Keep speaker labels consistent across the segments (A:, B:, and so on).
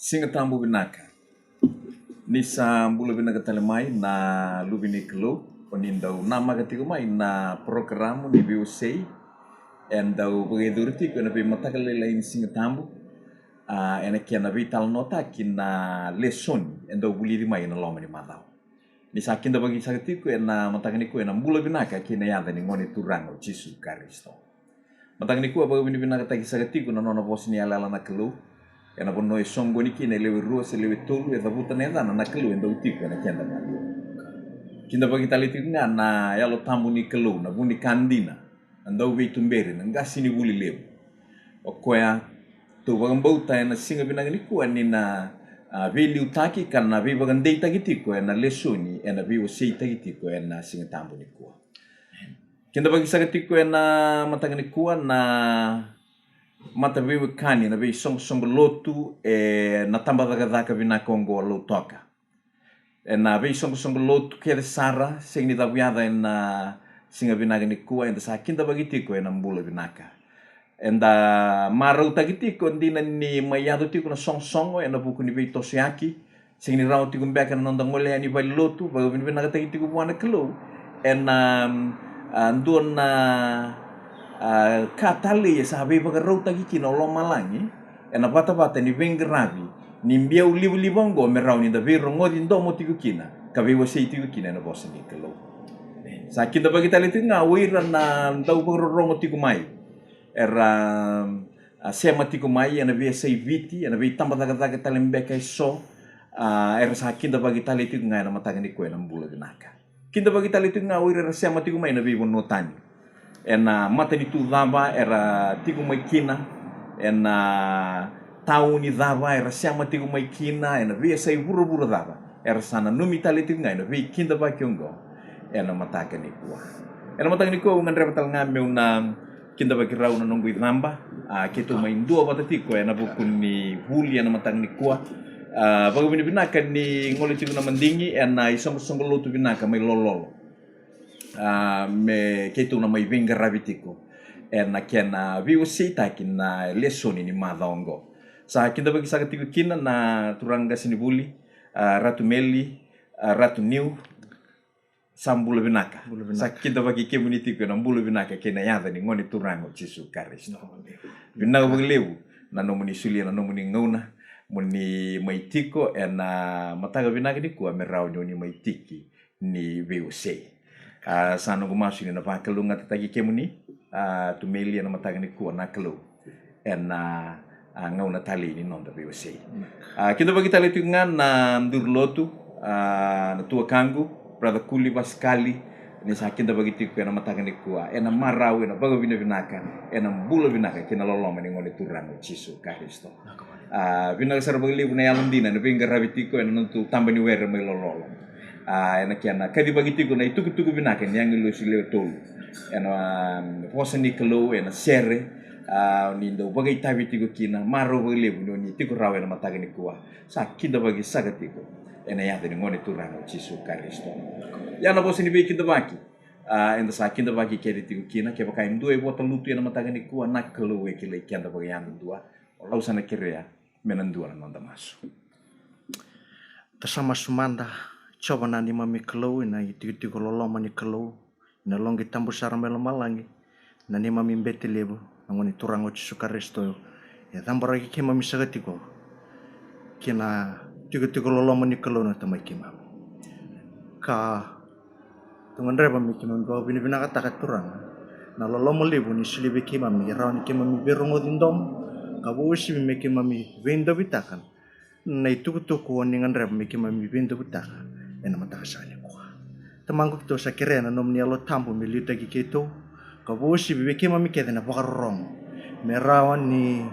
A: Singa tambo binaka. Nisa mbula binaka talemai na lubini kelo onindau nama katiko mai na programu ni VOC endau bagedurti ko na bi matakalela in singa tambo ena kiana vital nota kina lesson endau buliri mai na loma ni madau. Nisa kinda bagi sakatiko ena matakani ko ena mbula binaka kina yada ni ngoni turango Jesu Kristo. Matakani ko bago binaka taki sakatiko na nona vosi ni alala na kelo. Ena bono e songo ni kine lewe rua se lewe tolu e tabuta nenda na kelu enda utiko ena kianda mali. Kinda bagi tali tinga na yalo tambu ni kelu na buni kandina anda uwe tumbere na ngasi ni buli lewe. O koya tu bagang bauta ena singa binang ni kuwa ni na veli utaki kana vi bagang deita gitiko ena lesoni ena vi o seita gitiko ena singa tambu ni kuwa. Kinda bagi sagatiko ena matanga ni kuwa na mata vewe kani na vei song lotu na tamba daga vina kongo lo toka. Na vei song lotu kere sara sing ni tabuada na singa vinaga ni kua enda sa kinda bagitiko na mbula vinaka. Enda marau tagitiko ndina ni mayado tiko na songo na buku ni vei tosiaki sing ni rau tiko mbeka na nonda ngole ni vai lotu bago vinaga tagitiko buana kelo ndon na katali ya sahabe baga rauta giki na lo malangi ena bata ni vengravi ni mbia libongo merau ni da vero ngodi ndomo tiku kina ka vewa sei tiku kina na bosa ni kelo sa kinda bagi tali tinga wira na ndau baga rongo tiku mai era sema tiku mai ena via sei viti ena via tamba daga tali mbeka so era sa kinda bagi tali tiku ngai na matanga ni koe na mbula ginaka kinda bagi tali tinga wira sema tiku mai na via bonotani ena mata ni tu dhaba era tiku mai kina ena tau ni dhaba era siama tiku mai kina ena via sai buru dhaba era sana numi tali tiku ngai na via kinda ba kiongo ena mataka ni kuwa ena mataka ni kuwa ungan repatal ngame una kinda ba kirau na nunggu dhamba kitu mai ndua bata tiku ena bukun ni huli ena mataka ni kuwa bago binaka ni ngoli tiku na mandingi ena isong lotu binaka mai lololo me ketu na mai venga ravitiko ena kena VOC ta kina lesoni ni madongo sa kinda bagi sakatiko kina na turanga sinibuli ratu meli ratu new sambula binaka sa kinda bagi community ko na mbula binaka kena yada ni ngoni turango Jesu Kristo binaga bagi lewu na nomuni sulia na nomuni ngona muni maitiko ena mataga binaka ni ko merau ni maitiki ni VOC sana gumasu ni na pakalunga tatagi kemuni tumeli na mataga ni kuwa na kelo ena ngau na tali ni nonda VOC kita bagi tali tungan na ndurlotu na tua kangu brother kuli baskali ni sa kinda bagi tiku na mataga ni kuwa ena marau ena bago binaka ena mbula binaka kina loloma ni ngole turano Jesu Kristo binaka sar bagi libu na yalam dina na binga rabitiko ena nuntu tamba ni wera mai lololo ena kiana kadi bagitigo na ituku binaka ni yang ilusi leo tolu ena posa ni kelo ena sere ni ndo bagai tabi tigo kina maro bagi lebu ni tigo rawe na mataga ni kuwa sa kinda bagi sagatigo ena yata ni ngone turano Jesu Kristo yana posa ni be kinda baki enda sa kinda baki kedi tigo kina ke bakai ndue bota lutu na mataga ni kuwa na kelo we kile kianda bagi yang dua lau sana kirea menandua na nonda masu
B: tasama sumanda coba nani mami kelau na itu kololo mani kelau na longi tambu saramelo malangi na ni mami beti lebu ngoni turango Jesu Kristo ya tambara ki mami sagatiko kina tigo kololo mani kelau na tamai ki mami ka tungan reba mi ki mami ko bini kata turang na lolo mo lebu ni silibe ki mami rawan ki mami berongo dindom ka busi mi ki mami vendo bitakan na itu ko ningan reba mi ki mami vendo bitakan ena matakasanya kuha tamangku to sa kirena nom ni alo tampu milita ki keto ka bosi bibeke mami kete na pakarong merawan ni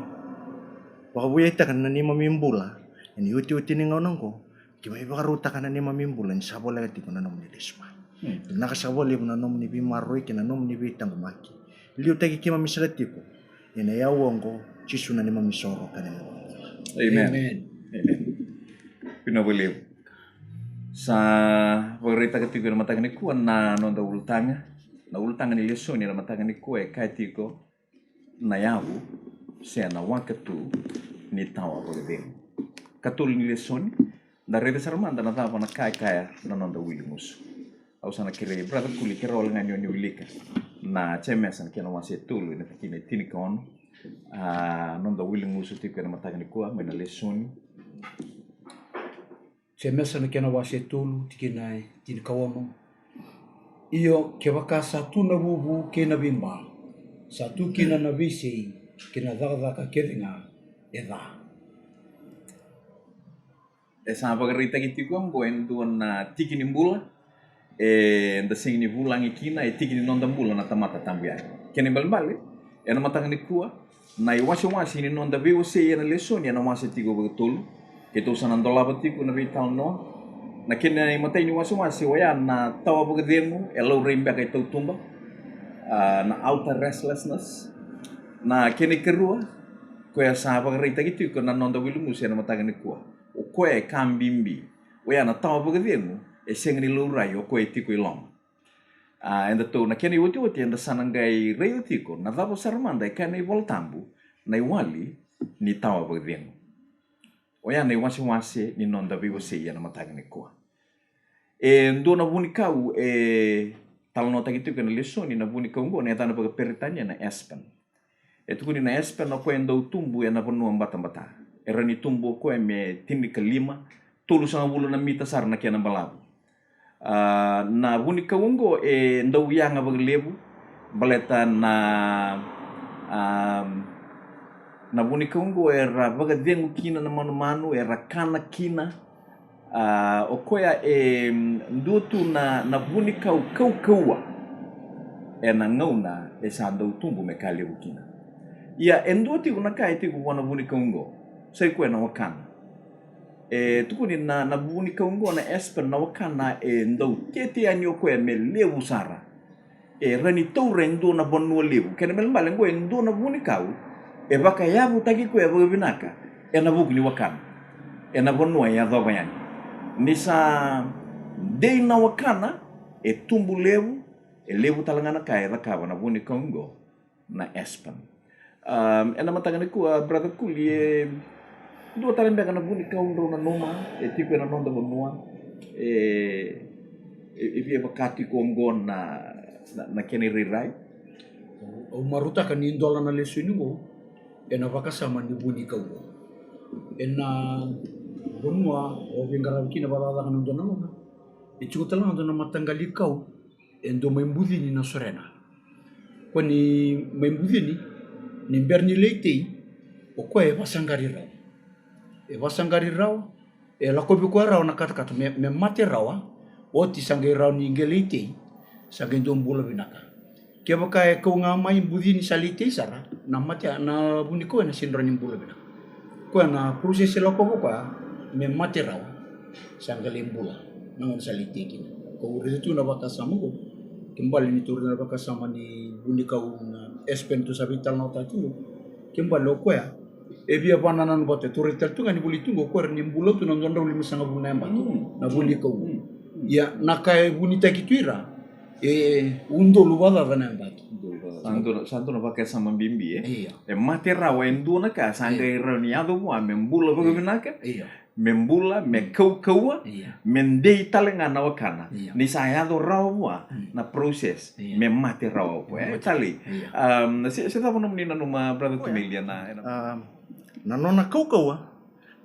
B: pakabuya itakan na ni mamimbula ni uti ni ngonongko kimai pakaruta kan ni mamimbula ni sabola ti ko na nom ni desma nakasabole na nom ni bimaroi kina nom ni bitang maki liu tagi ki mami sagatipo ena ya wongo Jesu na ni mami soro kan
A: amen pinabole sa pagrita ketigo na mataga ni kuwa na nonda ultanga ni lesoni na mataga ni kuwa kaitiko na yawu siya na wakatu ni tawa pagdeng katolo ni lesoni na rete sarmanda na tava na kaya na nonda wili musu au sana kire brother kuli kira wala ngani ni wilika na chemesan kena wase tulu ina kine tini kono nonda wili musu tiku na matagani kwa mena lesoni
C: chemesan kena wase tulu tikina tini kawono iyo kewaka satu na bubu kena bimba satu kina na visi kina dagdaka kedenga edha
A: sa pagarita gitu ko ang buwan doon na tiki ni mbula nda sing ni bulang ikina tiki ni nonda mbula na tamata tambia kene balbal na matang ni kuwa na iwasi ni nonda biwo se na lesson na wasi tigo betul ito sa nandola batiko na vital no na kene ni matay ni wasi waya na tawa bagdemo elo rimba kay tumba na outer restlessness na kene kerua ko ya sa pagarita gitu ko na nonda wilumu se na matang ni kuwa o koe kambimbi o ya na tawa bagdemo seng ni lurai o koe tiko ilong enda to na kene wote enda sanangai rei tiko na davo sarmanda kene voltambu na iwali ni tawa bagdemo o ya na wasi ni nonda vivo se ya na mataga ni koa ndo na buni kau talnota gitu kana lesoni na buni kau ngo na tana baga peritanya na Aspen kuni na Aspen na koe ndo tumbu ya na panu mbata era ni tumbo ko me tini kelima tulu sanga bulu na mita sar na kena balabu na buni kawungo ndau yanga baglebu baleta na buni kawungo era baga dengu kina na manu era kana kina okoya ndutu na buni kau na ngauna sa ndau tumbu me kalebu kina ia enduti una kai tiku wana buni kawungo sai ko na wakana tukuni na buni kaungo na Aspen na wakana ndau keti anyo ko me lewu sara rani to rendo na bonu lewu kene mel mbale ngo ndo na buni kau baka yabu taki ko binaka na bugli wakana na bonu ya doba yani nisa dei na wakana tumbu lewu talangana kai rakaba na buni kaungo na Aspen ena matangani ko brother kuli dua talim bega na buni kaundo na noma tipo na nonda bonua via bakati ko ngon na kene rirai
C: o maruta kan indola na lesoni mo ena bakasama ni buni kaundo ena bonua o bingara kina balada kan ndo na noma chukutala ndo na matangali kau endo membudi ni na sorena kwani membudi ni berni leitei o koe basangari rao basangari rao lakobi ko rao na kata me mate rawa o ti sangai rao ni ngeleitei sangai dombula binaka ke baka ko nga mai budi ni salite sara na mate na buni ko na sinra ni bula binaka ko na proses lakobo ka me mate rawa sangai bula na ngon salite kini ko retu na baka samu kembali ni turun na baka sama ni buni kau na Aspen tu sabital na tatu kembali ko ya bia pananan bote turitel tu ngani buli tungo ko ni mbulo tu nondondo uli misanga buna yamba na buli ko ya nakai buni takituira undo lubada dana yamba
A: santo na pakai sama bimbi mate rawa endo na ka sangai roniado wa membulo bago binaka membula me kau mendei talenga na wakana ni sayado rawa na proses me mate rawa po tali saya tahu nomina numa brother Tumelia
B: na nona kaukaua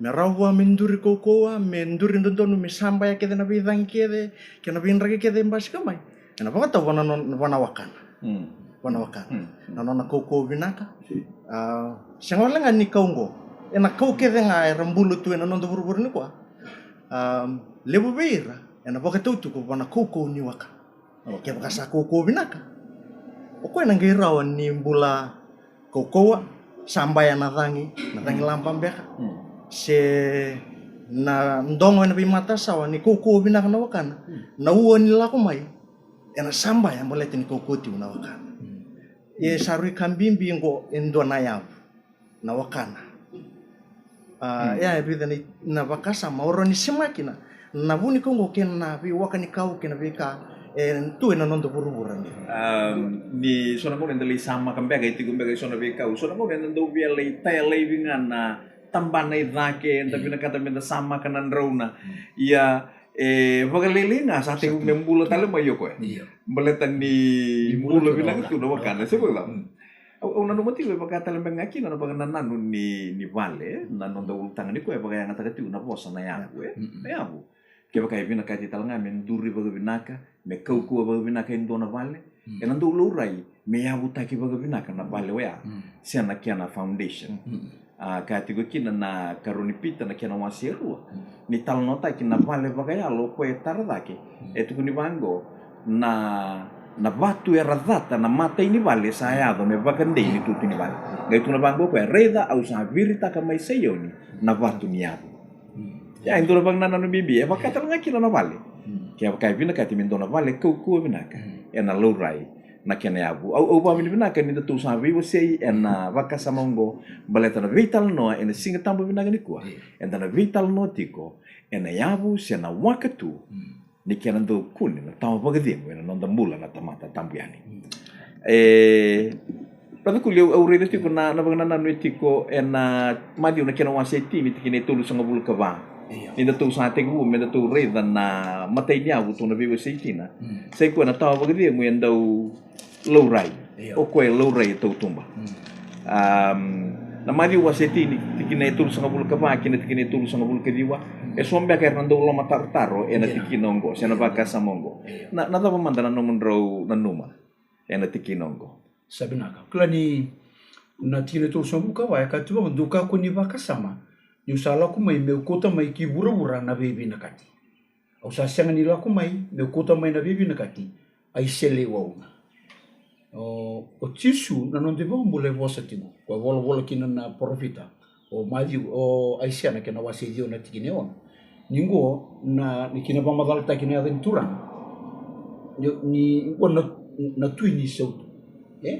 B: me rawa menduri kaukaua menduri ndonu me samba ya kede na bidang kede kena binra kede mbas kamai na pakata wana wakana na nona kaukau binaka sangolanga ni kaungo ena kau kede nga rambulu tu ena nondo buru ni kwa lebu beira ena pakata tu ko wana kaukau ni waka ke pakasa kaukau binaka oko ena ngira ni mbula kaukau samba ya natangi lampam beka se na ndongo na bimata sawa ni koko binaka na wakana na uo ni lako mai ena samba ya boleh ni koko ti na wakana sarui kambimbi ngo endo na yavu na wakana ya bidha ni na bakasa maoro ni simakina na buni kongo kena bi wakani kau kena bika tu ena nondo buru-buru
A: ni sona mo ndali sama kambega iti kumbega sona beka sona mo ndando via lei tai lei bingan na tambana idake tapi nakata menda sama kanan rauna ia vagalelinga sa te membula tale mayo ko baletan ni bula bina tu no wakana sebula au nanu mati we baka tale bengaki na baka nanu ni vale nanu da ultang ni ko e baka ngata tu na posa na ya we ya bu ke baka bina ka ti talanga men duri baga binaka me kau ko baga binaka indona vale e nandu lurai me ya buta ki baga binaka na vale we siana kiana foundation katigo kina na karuni pita na kina wasirua ni tal nota kina vale bagaya lo ko etardake etukuni bango na batu era data na mata ini vale saya do me bagande ini tutu ni vale ngai tuna bango ko reda au sa virita ka mai seyoni na batu ni abu ya indura bang nana no bibi e bakata nga kina na vale ke ka vina ka timindo na vale ko vinaka ena lorai na kena abu au ba mini vinaka ni tu sa vivo sei ena vaka samongo baleta na vital no ena singa tambo vinaka ni kwa ena na vital no tiko ena yabu se na wakatu ni kena ndo kuni na tamo pagadiengo ena non dambula na tamata tambiani Pati kulio au rede tiko na bangana no tiko ena madi una kena wase timi tikine tulu sanga bulu kaba ni tu sa te gu me tu rede na matai ni abu tu na vivo sei tina sei ko na tamo pagadiengo enda low rai o ko low rai to tumba na mari waseti ni tikine tul sanga bul kapa kine tikine tul sanga bul kediwa e sombe ka rando lo matartaro e na tikinongo sena baka samongo na ta pamandana no mundro na numa e na tikinongo
C: sabinaka klani na tikine tul sanga bul kapa ka tuwa nduka ko ni baka sama ni usala ko mai me kota mai ki bura na bebi na kati au sa sanga ni la ko mai me kota mai na bebi na kati ai sele wauna o tisu na non debo mule vosa tigo ko vola kina na profita o madi o aisiana que na wasedio na tikine on ningo na nikina ba madal ta kina aventura ni on na tuini sautu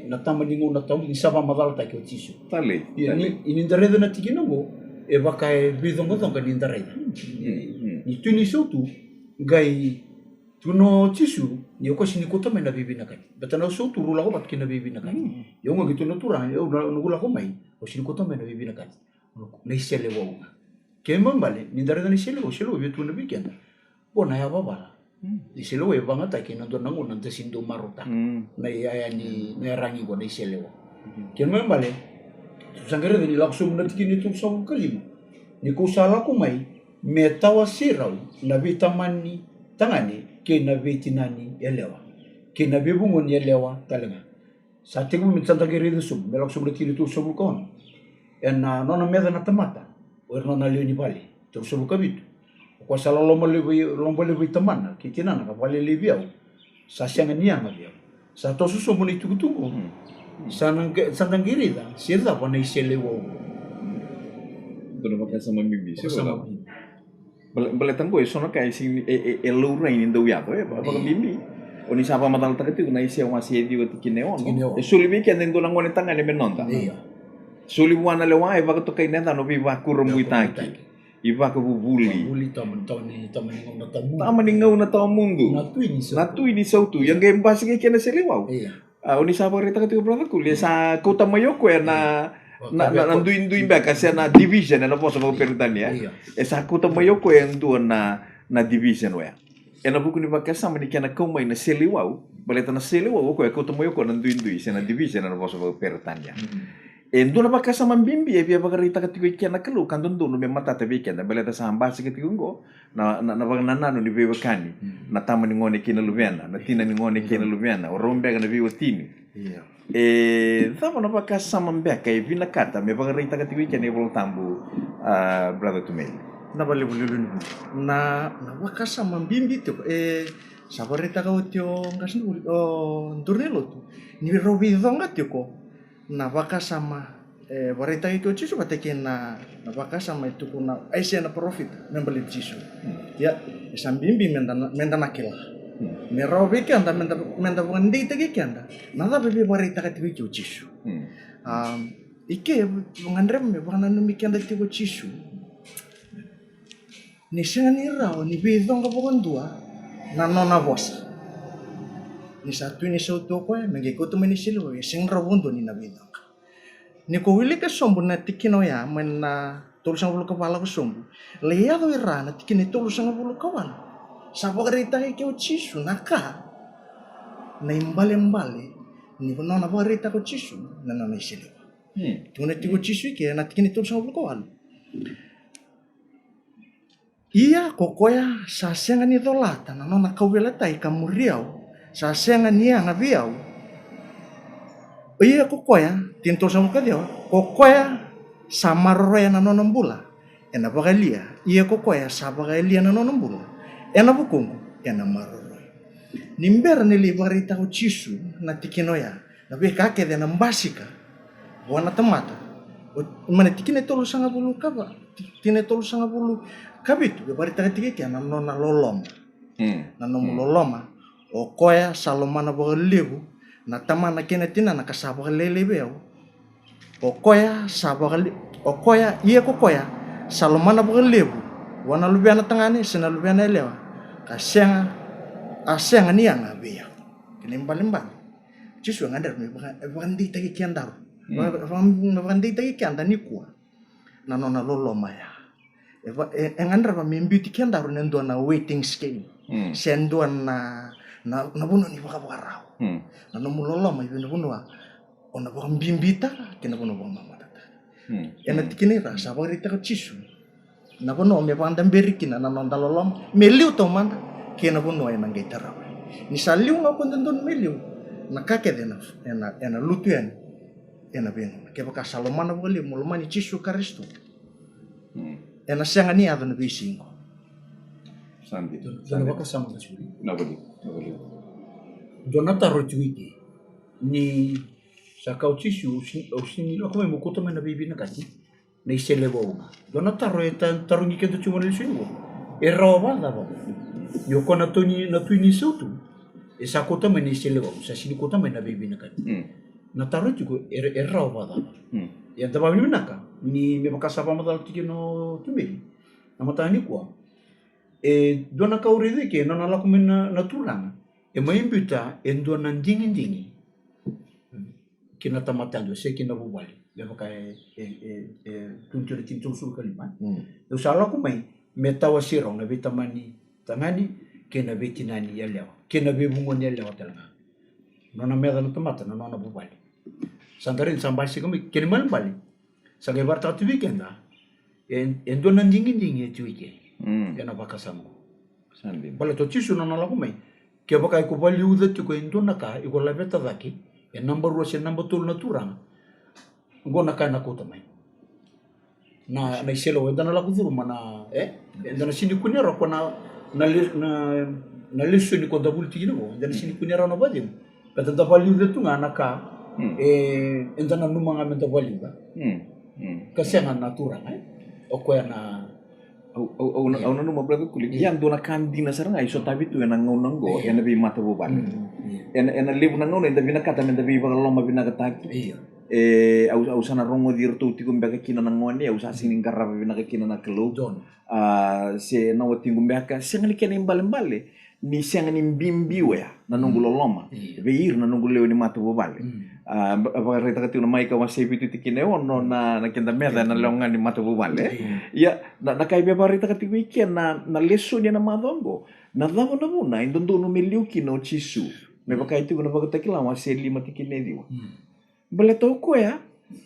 C: na tama ningo na tamu ni saba madal ta ke o tisu
A: tale
C: ni indare na tikina go e baka e bidongo donga ni indare ni tuini sautu gai tuno tisu ni ko sini ko tama na bibi na kani batana so turu la ko bat kina bibi na kani yo ngo gitu no tura yo no gula ko mai o sini ko tama na bibi na kani na isele wo ke mambale ni dare na isele wo shelo bitu na bikenda bona ya baba isele wo banga ta kina do nango nante sindo maruta na ya ni na rangi go na isele wo ke mambale sangere ni langsung na tikini tu so kalima ni ko sala ko mai metawa sirau na vitamani tangani ke na vetinani elewa ke na bebungon elewa talaga sa tingu min santa gere de sub melok sub kini tu sub kon en na nona meda na tamata o na leoni vale tu sub kabit ko sala lomba le tamana ke tinana ka vale le biau sa sianga nianga biau sa to su sub ni tu sa nang santa gere da sirda bona isele wo
A: dono baka sama bibi sebula baletan ko sono kai sing e low rain in the wiato baka bibi oni sapa matal takati na isi o masi di o tikine on e suli bi ken ndo langone tangane menonta suli wana le wa e baka to kai nenda no bi ba kurum buitaki i baka bubuli tamani ngau na to mundo na tuini sautu yang game basi ke kena selewau oni sapa reta takati brother ku le sa kota mayoko na nanduin baka siya na division na po sa mga peritanya sa kuta mayo ko yung doon na division wea na buko ni baka sama ni kana kumay na seliwaw baleta na seliwaw ko kuta mayo ko nanduin siya na division na po sa mga peritanya doon na baka sama bimbi biya baka rita ka tigoy kaya nakalo kandun doon may matatabi kaya baleta sa hambasi ka tigungo na baka nanano ni biwa kani na tama ni ngone kinaluviana na tina ni ngone kinaluviana o rombe ka na biwa tini tama na baka samambek kay vinakata may baka rita ka tigoy kaya ni tambu brother Tumeli
B: na balibululun na baka samambimbi to sabarita ka utyo ngasno turnelo to ni robidonga tyo ko na baka sama barita ito chisu batekin na baka sama itu kuna aisya na profit membeli chisu ya sambimbi menda nakila merobi kanda menda bundi tagi kanda nada bebe barita ka tigo chisu ike ngandrem me bana no mikanda tigo chisu ni shani rao ni bidong ka bondua na nona bosa ni satu ni sauto ko mengikuto menisilo sing rabundo ni nabidang ni ko wili ka sombo na tikino ya men na 30 kavala ko sombo. Le yado irana tikini 30 kavala. Sapo karita ke chisu naka. Na imbale ni nona karita ko chisu na nona isile. Tuna tiko chisu ke na tikini 30 kavala. Iya kokoya sasenga ni dolata na nona kawela tai kamuriau. Sasenga ni ngabiau. Iya kokoya tinto sama dia. Kokoya samarroya na nona mbula. Ena bagalia. Iya kokoya sabagalia na nona mbula. Ena bukungu ena marroya. Nimbera nilibarita ko chisu na tikinoya. Nabi kake de na mbasika. Wana tamata. Mana tikine tolu sanga bulu kaba. Tikine tolu sanga bulu kabitu. Barita ketike na nona loloma. Na nona loloma. Okoya salomana bagalibu. Na tamana kena tina na kasabag lelebeo. Okoya iya kokoya salomana bagalibu. Wana lubiana tangani sina lubiana elewa. Asenga ni anga bea. Kenembalimbang. Jisu ngandar me bagandi tagi kiandar. Bagandi tagi kiandar ni kuwa. Na nona loloma ya. Ngandar ba membuti kiandar nendo na waiting scale. Sendo na buno ni baka rao. Na nomulolo mai bino buno ona baka mbimbita kena buno baka mamata. Ena tikini ra sabarita ko chisu. Na buno me banda berikina na nonda lolom meliu to manda kena buno ena gaitara. Ni saliu nga kondon meliu. Na kake dena ena lutuan ena beno. Ke baka salomana bali mulmani chisu karisto. Ena senga ni ado na bisingo.
A: Santi.
C: Dona baka sama kasuri.
A: Nabali.
C: Dona taro tuiki ni sakau chisu usini ako may mukuto man nabibi na kati na iselewo nga. Dona taro taro ni kento chuma ni sino. Era ba ba. Yoko na tuni sautu. Sakota man iselewo sa sinikota man nabibi na kati. Na taro tuko era ba ba. Yan taba ni naka ni me makasapa madal tikino tumeli. Namatani kwa. Dona kauride ke nona la kumena naturanga. E maimbuta endo nandingi kina tamatando se kina bubali leva kai tuntur tintu sul kaliman do sala ku mai metawa sirong na vitamani tangani kina vetinani yeleo kina bebungon yeleo talanga nona meda no tomata nona bubali sandarin sambasi kami kina man bali sa gebarta tu weekenda endo nandingi tuike yana bakasango
A: Sandi.
C: bala to chisu nona la ku mai ke baka ko bali uda tu ko indona ka iko la beta daki e number 2 number 2 naturang ngona ka na ko tamai na iselo wenda na la kuzuru mana ndana sini kunyara ko na lisu ni ko dabul tigi no ndana sini kunyara na badim beta da bali uda tu ngana ka ndana numa ngame da bali ba kasena naturang o ko na
A: au na numa blaga kulik yang dona kandina saranga iso tabi tu ena ngonongo ena bi mata boban ena lebu na ngono enda bina kata menda bi bagaloma bina kataki au sana rongo dir tu tikum baka kina na ngoni au sa sinin garra bina kina na kelo se na wati ngumbaka sengali kena imbale ni sengali mbimbi ya na nongulo loma be ir na nongulo ni mata bobale apa reta kati na mai ka wase pitu tikine ono na kenda merda na longa ni mata bobale ya na kai be reta kati weekend na leso ni na madongo na davo na buna indondo no miliuki no chisu me baka itu na baka takila wase lima tikine diwa bele to ko ya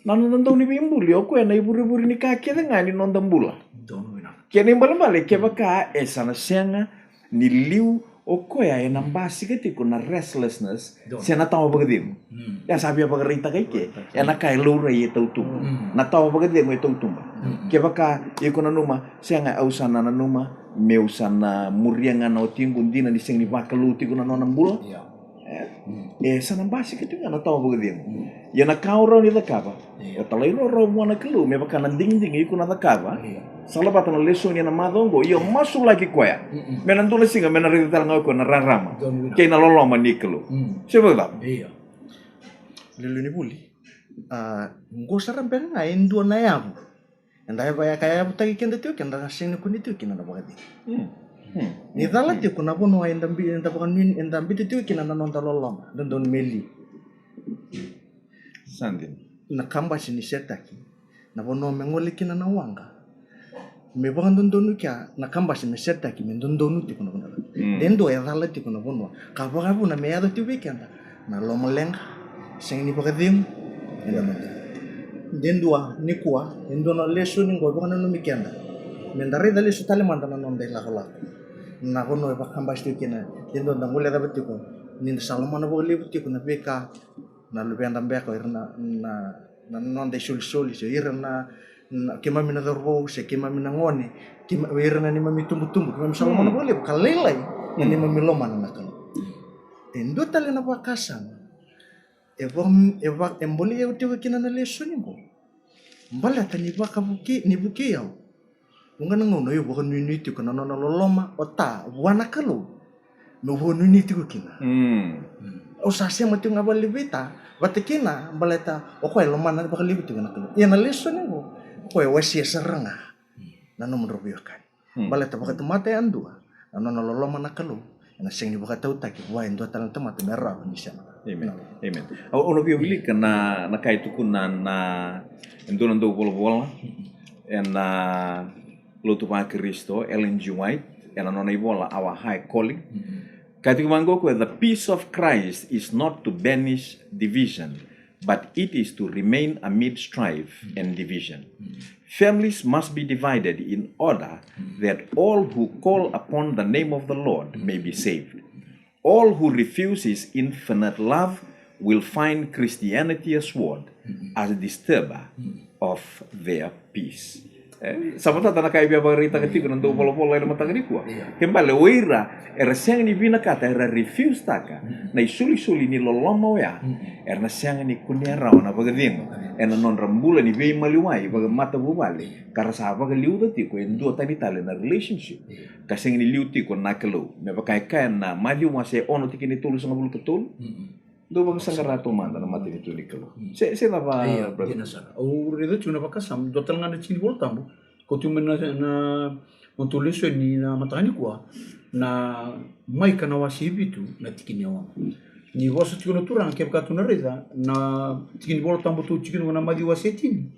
A: na nondondo ni bimbuli ko na iburi ni ka keda ngani nondambula kene mbale ke baka esana senga ni liu o koya ena basi ketiko na restlessness sena tawa bagadim ya sabi apa gerita kaike ena kai lura ye tautumba na tawa bagadim ye tautumba ke baka iko na numa senga ausana na numa me usana murianga na otingu ndina ni sengi baka luti kuna nona mbula sana basi ketiko na tawa bagadim ya na kauro ni dakaba o talai ro mona kelu me baka na ding iko na dakaba sala bata na leso ni na madongo iyo masu lagi koya mena ndula singa mena rita ngau ko na rarama kay na loloma nikelo siapa tak
B: lelu ni buli ngosara mbere nga endo na yabu enda ba kaya butagi kenda tu kenda sing ku ni tu kina na bagati ni dala tu kuna bono enda bi enda bakan min enda bi tu kina na nonta loloma don meli
A: sandin
B: na kamba sini setaki na bono mengoli kina na wanga me bang dondonu kya na kambasi me seta ki me dondonu ti kuna kuna dendo ya dala ti kuna bonwa ka banga bu na me ado ti weekend na lo meleng sing ni pagadim ena mo dendua ni kuwa dendo na leso ni go banga no mikenda me ndare dale su tale manda na non de la kola na kono ba kambasi ti kina dendo na ngule da beti ko ni salama na bo libu ti kuna beka na lu benda beka na non de sul se irna na kima mina dorbo se kima mina ngone kima irna ni mami tumbu kima salama na boleh kalelai ni mami loma na nakalo endo tale na bakasam eva emboli ya utiwa kina na leso ni bo mbala tani baka ni buki yau ungana ngono yo boko ni ti kana na loloma ota wana kalo no bo ni ti ko kina o sa se mati ngabali beta batikina baleta o ko loma na baka libu ti kana kalo ya na leso ni bo ko wasi seranga na no mrobiakan baleta baka temate andua na no loloma na kalo na sing ni baka tauta ki wa endo talan temate merah ni sana.
A: Amen. Amen. Ono vio vili kana na kai tukuna na endona ndo bol na lotu pa Kristo Ellen G. White and nona ibola our high calling. Kai tukumango ko the peace of Christ is not to banish division but it is to remain amid strife and division. Families must be divided in order that all who call upon the name of the Lord may be saved. All who refuse his infinite love will find Christianity a sword, as a disturber of their peace. Sabata na kaya biya barita katigo nando polo-polo na matangani kuwa. Kembali oira era siang ni bina kata era refuse taka na isuli-suli ni loloma ya era siang ni kunia rawa na bagadingo era non rambula ni bei maliwai baga mata bubali karena sahabat liu dati ko en dua tani tale na relationship kasing ni liu ti ko nakalo me pakai kan na maliu mase ono tikini tulus nga bulu betul do baga sangarato manda na mati ni tuli kalo se na ba brother
C: sana o redo chuna bakasam dotal ngana chini voltambo ko tumena na montuleso ni na matani kwa na mai kana wasibitu na tikini wa ni wasu tikino turang ke baka tunareza na tikini voltambo tu tikino na madi wasetini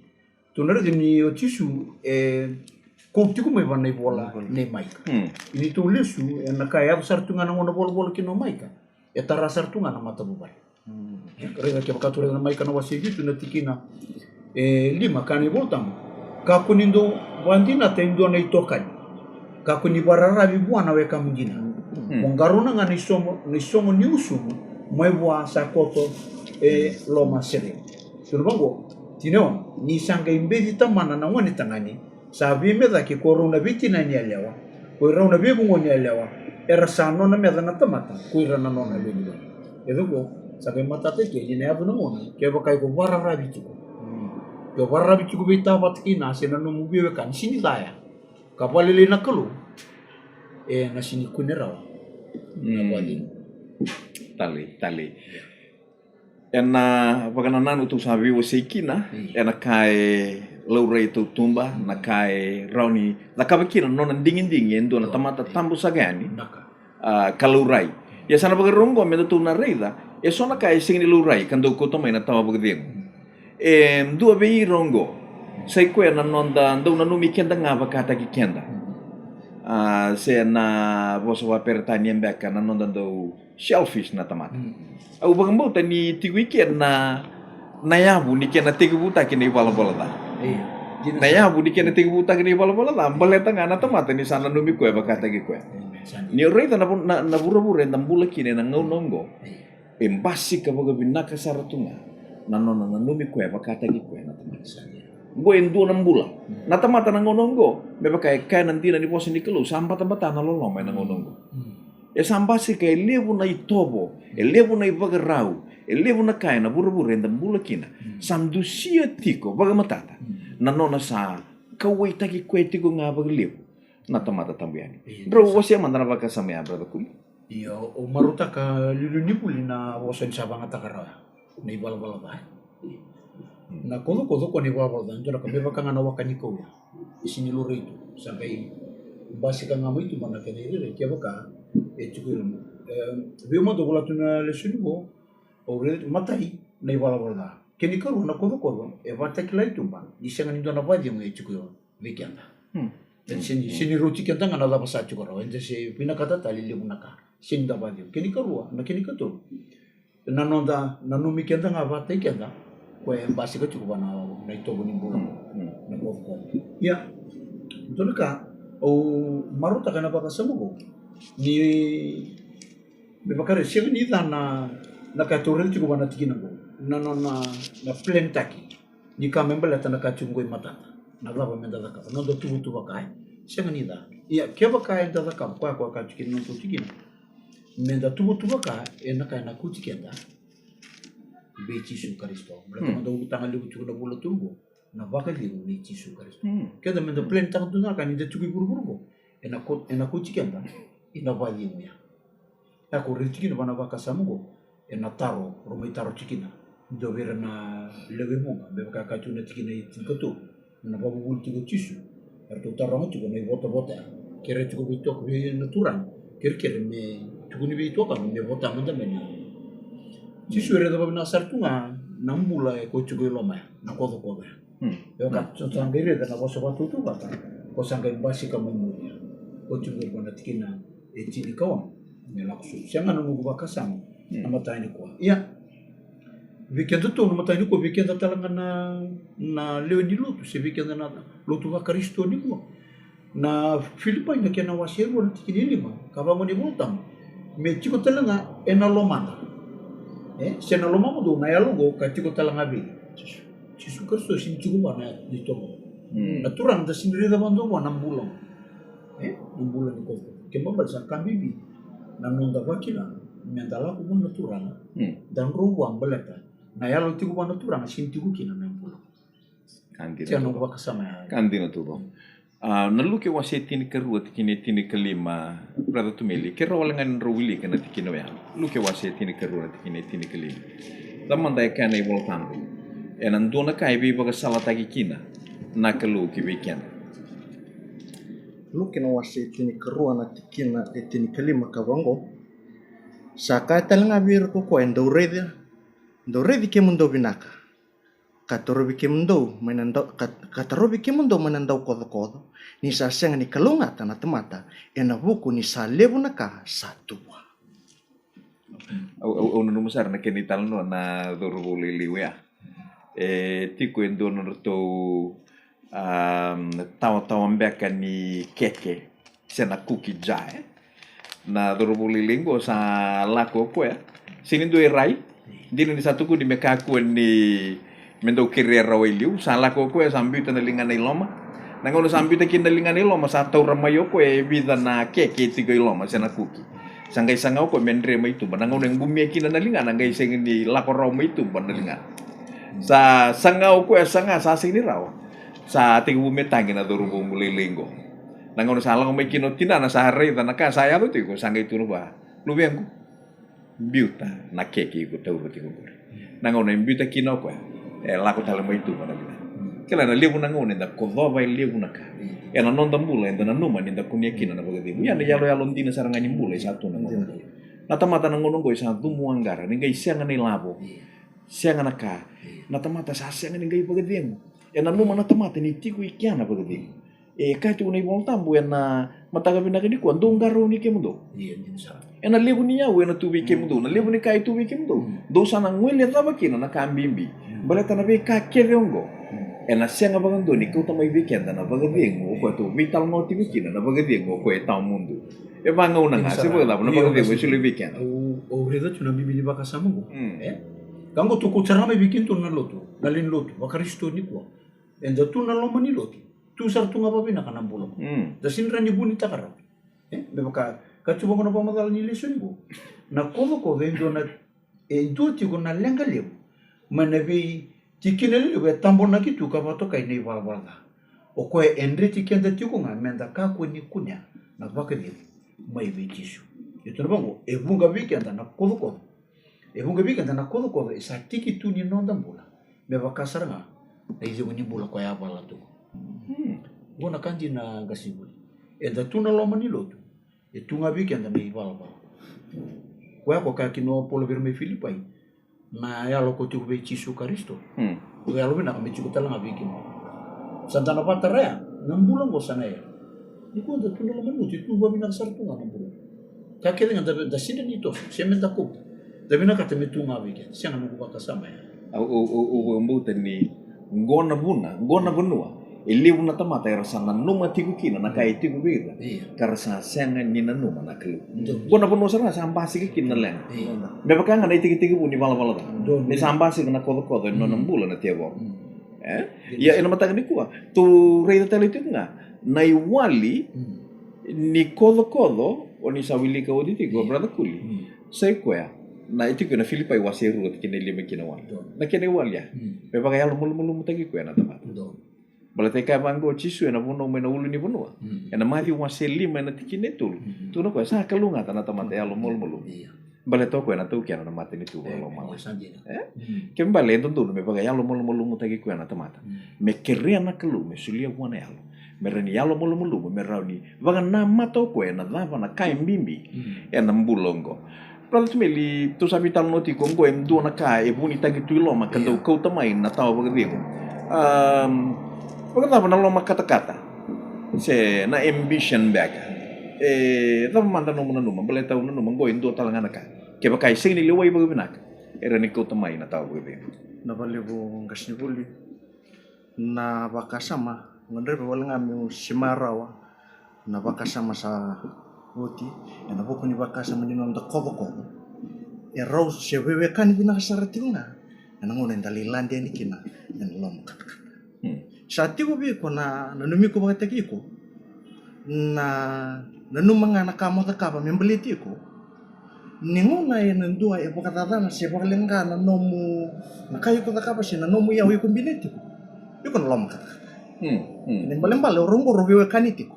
C: tunareza ni otisu ko tiku mai vanai bola ne maika ini tu lesu na kaya sartunga na ngona bol kino maika ya tara sartunga na mata bubai rega ke baka tureza na maika na wasibitu na tikina lima kani voltambo kakunindo wandina tendo na itokani kakuni bararabi bwana weka mjina mongaruna ngani somo ni usumu mwewa sakoto loma sere turbango tineo ni sanga imbedi tamana na wani tangani sabi meda ki korona bitina ni alewa ko rauna bebu ngoni alewa era sano na meda na tamata ko irana nona bebu edo sabe matate ke ni abu na mona ke bakai ko bararabi tuko yo bararabi tuko bita batkina sena no mubiwe kan sini daya kapalili na kalu na sini kunerawa
A: tali ena pagananan utu sabi wasikina ena kai laure itu tumba na kai rauni na kabakina non dingin do na tamata tambu sagani kalurai ya sana pagarungo me tu na reida e sona kai singni lurai kando ko to mai na tama pagding dua bei rongo sai ko na nonda ndo na numi kenda ngaba kata ki kenda se na voso wa pertani embeka na nonda ndo shellfish na tamata au bagambo tani tiwiken na yabu ni kena tigubuta kini bala-bala da na yabu ni kena tigubuta kini bala-bala da baleta ngana tamata ni sana numi ko ba kata ki ko ni reta na bura-bura ndambula kini na ngonongo embasi ka baga binaka saratunga na nona na numi ko ba kata ki ko na tamata go en 2 bulan na tamata na ngonongo me ba kay nanti na ni posin ni kelo sambat-tambatan na loloma na ngonongo sambasi kay levo na itobo levo na ibagarau levo na kay na bura-bura ndambula kina samdusia tiko baga matata na nona sa kawai taki kwetiko nga baga levo na tamata tambuyani bro wasi mandana baka samya brother kuli
C: iyo o maruta ka luluni puli na wasan sabang atakara na ibal-bala ba na kodo ko ni bala-bala ndora ka beba kanga na wakani ko isini lore itu sampai basi kanga mo itu mana kene ire ke baka chukurum vemo do bola tuna lesuni mo ore matai na bala-bala keni ko na kodo e vata klai tumba isanga ni dona badi mo chukuro vekianda Dan sini ruci kita ngana la pasa cuko rawa. Ente se pina kata tali le munaka. Sini da badio. Kini karua, na kini kato. Nanonda nanumi kita ngabate kita. Kue embasi ka cuko bana na ito buni bula. Na ko. Ya. Betul ka? O maruta kana baka samugo. Ni bebakare siya ni na katurel cuko bana tikina go. Na plan taki. Ni ka membela tana ka cuko matata. Naglaba menda da kapa, non do tu bakai, siya ni da. Iya, kaya bakai da kapa, kwa kacukin non kucikin. Menda tu bakai, kaya na kucikin da. Beci su karisto. Berarti menda utang ali cukup da bola tubo. Na bakai liu ni cisu karisto. Kaya menda plan tang tu na kan ida cukup buru-buru. Ena kucikin da. Ina bali mo ya. Aku ricikin bana baka samugo. Ena taro, rumai taro cikina. Do vera na lege mo, beka kacuna cikina itingkatu. Na babu tigo cisu arto tarang tigo na bota kere tigo bitok bi naturan kere me tigo ni bitok kan me bota manda me cisu era da na sartunga nambula e ko tigo loma na kodo yo ka tsangere da na boso batu tu bata ko sanga basi ka memoria ko tigo bana tikina e tini kawa me la kusu sanga no go bakasang amata ni ko iya weekend tu no matay ko weekend talaga na leo ni luto si weekend na luto ba Kristo ni ko na Filipay na kaya na wasero na tikini lima kabango ni bultang me chiko talaga ena lomanda siya na lomamo do na yalugo ka chiko talaga bi Yesus Kristo sin chiko ba na dito na turang da sinri da bando mo nang bulang ni ko kemba ba sa kambibi na nunda wakila mendala ko mo naturang dan ruwang balata na yalo tigo bana turang sin tigo kina na pulo
A: Kandina
C: no ba kasama
A: Kandina tubo. Nalu ke wase tini kerua tini kelima brother tumeli ke rawalangan rawili kana tikino ya. Lu ke wase tini kerua tini kelima. Taman dai kana ibol tambu. Enan dona kai bi baga salata kina na kelu ki weekend.
B: Lu kena wasi tini kerua na tikina tini kelima kabango. Saka talanga bir ko endo redia. Doredi ke mundo binaka. Katorobi ke mundo menandau kodo. Ni sa senga ni kalunga tana temata. Ena buku ni sa lebu naka satua.
A: Au numusar na kenital no na dorubo liliwe ya. Tiko endo norto tawa mbeka ni keke. Sena kuki jae. Na dorubo lilingo sa lako ko ya. Sinindo rai. Dino ni satu ku di mekaku ni mendo kiria rawiliu salah ko sambi tanalingan na iloma nangono sambi ta kindalingan iloma sa taw ramayo ko vida na keke tigo iloma sana kuki sangai sangau ko mendre ma itu banangono yang bumi kina nalingan nangai sing ni lako roma itu banalingan sa sangau ko sanga sa sing ni raw sa tigo bumi tangi na dorubo mulilingo nangono salah ko may kinotina na sa hari tanaka saya to tigo sangai tunu ba lubiang ko biuta na keke ko tauro tigo nangono biuta kino ko lako tala mo itu mana bila kala na lebu nangono nda ko va lebu naka na non tambula nda na numa nda kunia kina na bagadi ya na yalo ndina sarangani mbula satu nangono na tamata nangono go sa tumu angara ninga isianga ni labo sianga naka na tamata sa sianga ninga bagadi na numa na tamata ni tiku ikiana bagadi kai tu ni boltambu na mataga binaka di ko ndongaro ni kemundo na lebu ni yawe na tubi kemundo na lebu ni kai tubi kemundo dosa na ngwele taba kina na kambimbi balata na be ka kevengo na sianga bagando ni ko tamay weekend na bagadengo ko to vital no tibi kina na bagadengo ko eta mundo banga una nga se bola na bagadengo sule weekend
C: o reda tuna bibili baka samu gango to ko tsarama weekend to na loto dalin loto bakaristo ni ko enda tu na loma ni loto tu sartunga babi na kanambulo da sinra ni buni takara be baka kacuba kono pamadal ni lesion go na kono ko vendo na ento ti ko na lenga leo manabi tikinele be tambo na kitu ka bato kai nei walwala o ko endre tikenda ti ko ngamenda ka ko ni kunya na baka ni mai be kisu ito bango e bunga weekend na kono ko e bunga weekend na kono ko sa tiki tu ni nonda mbula be baka saranga na izo ni bula ko ya bala tu bona kanji na gasibuli e da tuna loma ni lotu e tunga weekend na iwala ba kwa ko ka kino polo verme Filipai na ya lo ko tu be Yesus Kristo ya lo na me chiku tala weekend santana patara na mbulan go sana ya Iko da tuno laman nuti tu ba mina kasar tu ngana bro. Kakek dengan da sida ni to, semen da kup. Da mina kata mitu ngawe ke, siang anu ba kasama ya.
A: Au mbuta ni ngona bunua. Iliu na tamata era sana numa tiku kina na kai tiku bira.
C: Iya.
A: Karasa senga ni na numa na kelu.
C: Betul.
A: Gona bunua sana sampasi ke kina len.
C: Iya.
A: Beba kanga na tiku ni bala ta.
C: Betul.
A: Ni sampasi na kodo no nambula na tiago.
C: Hmm.
A: Ya ina mata ni kuwa. Tu reida tali tu nga. Na iwali ni kodo o ni sawili ka odi tiku brada kuli. Sai kwa. Na itu kena Filipai waseru kena lima kena wal. Na kena wal ya. Beba kaya mulu mutagi kwa na tamata.
C: Betul.
A: Balate ka bango chisu na puno mena ulu ni punua. Ena mathi waseli mena tikine tul. Tu no ko sa kalunga tana tamate alo mulu.
C: Iya.
A: Balate ko na tu kiana na mate ni tu lo mala.
C: Sanjina.
A: Kem bale ndo ndo me baga yalo mulu mutagi ko na tamata. Me keria na kalu me sulia wana yalo. Me reni yalo mulu me rauni. Baga na mato ko na lava na kai mbimbi. Ena mbulongo. Prato meli tu sabi tal noti ko ngo em do na ka e buni tagi tu lo ma kando ko tamai na taw baga dego. Pagkatapos na loma kata-kata, na ambition back. Tapos manda numa, baleta numa, goin do talangan ka. Kaya kay sing niliway bagibinak. Era ni ko tamay na tao bagibinak.
B: Nabalibo ngasni buli na bakasama ngandre wala ngami simarawa na bakasama sa uti na buku ni bakasama ni nonda kobo e rose sewewe kan binakasaratinga na ngone ndalilandia ni kina en lom sa tigo bi ko na numi ko bakata ko na nanumanga na kamo ta kaba membeliti ko ninguna ya nandua e bakata na se bakalenga na nomu na kayo ko ta kaba si na nomu ya wi kombineti ko iko na lom kata Nembale rongo robiwe kanitiko.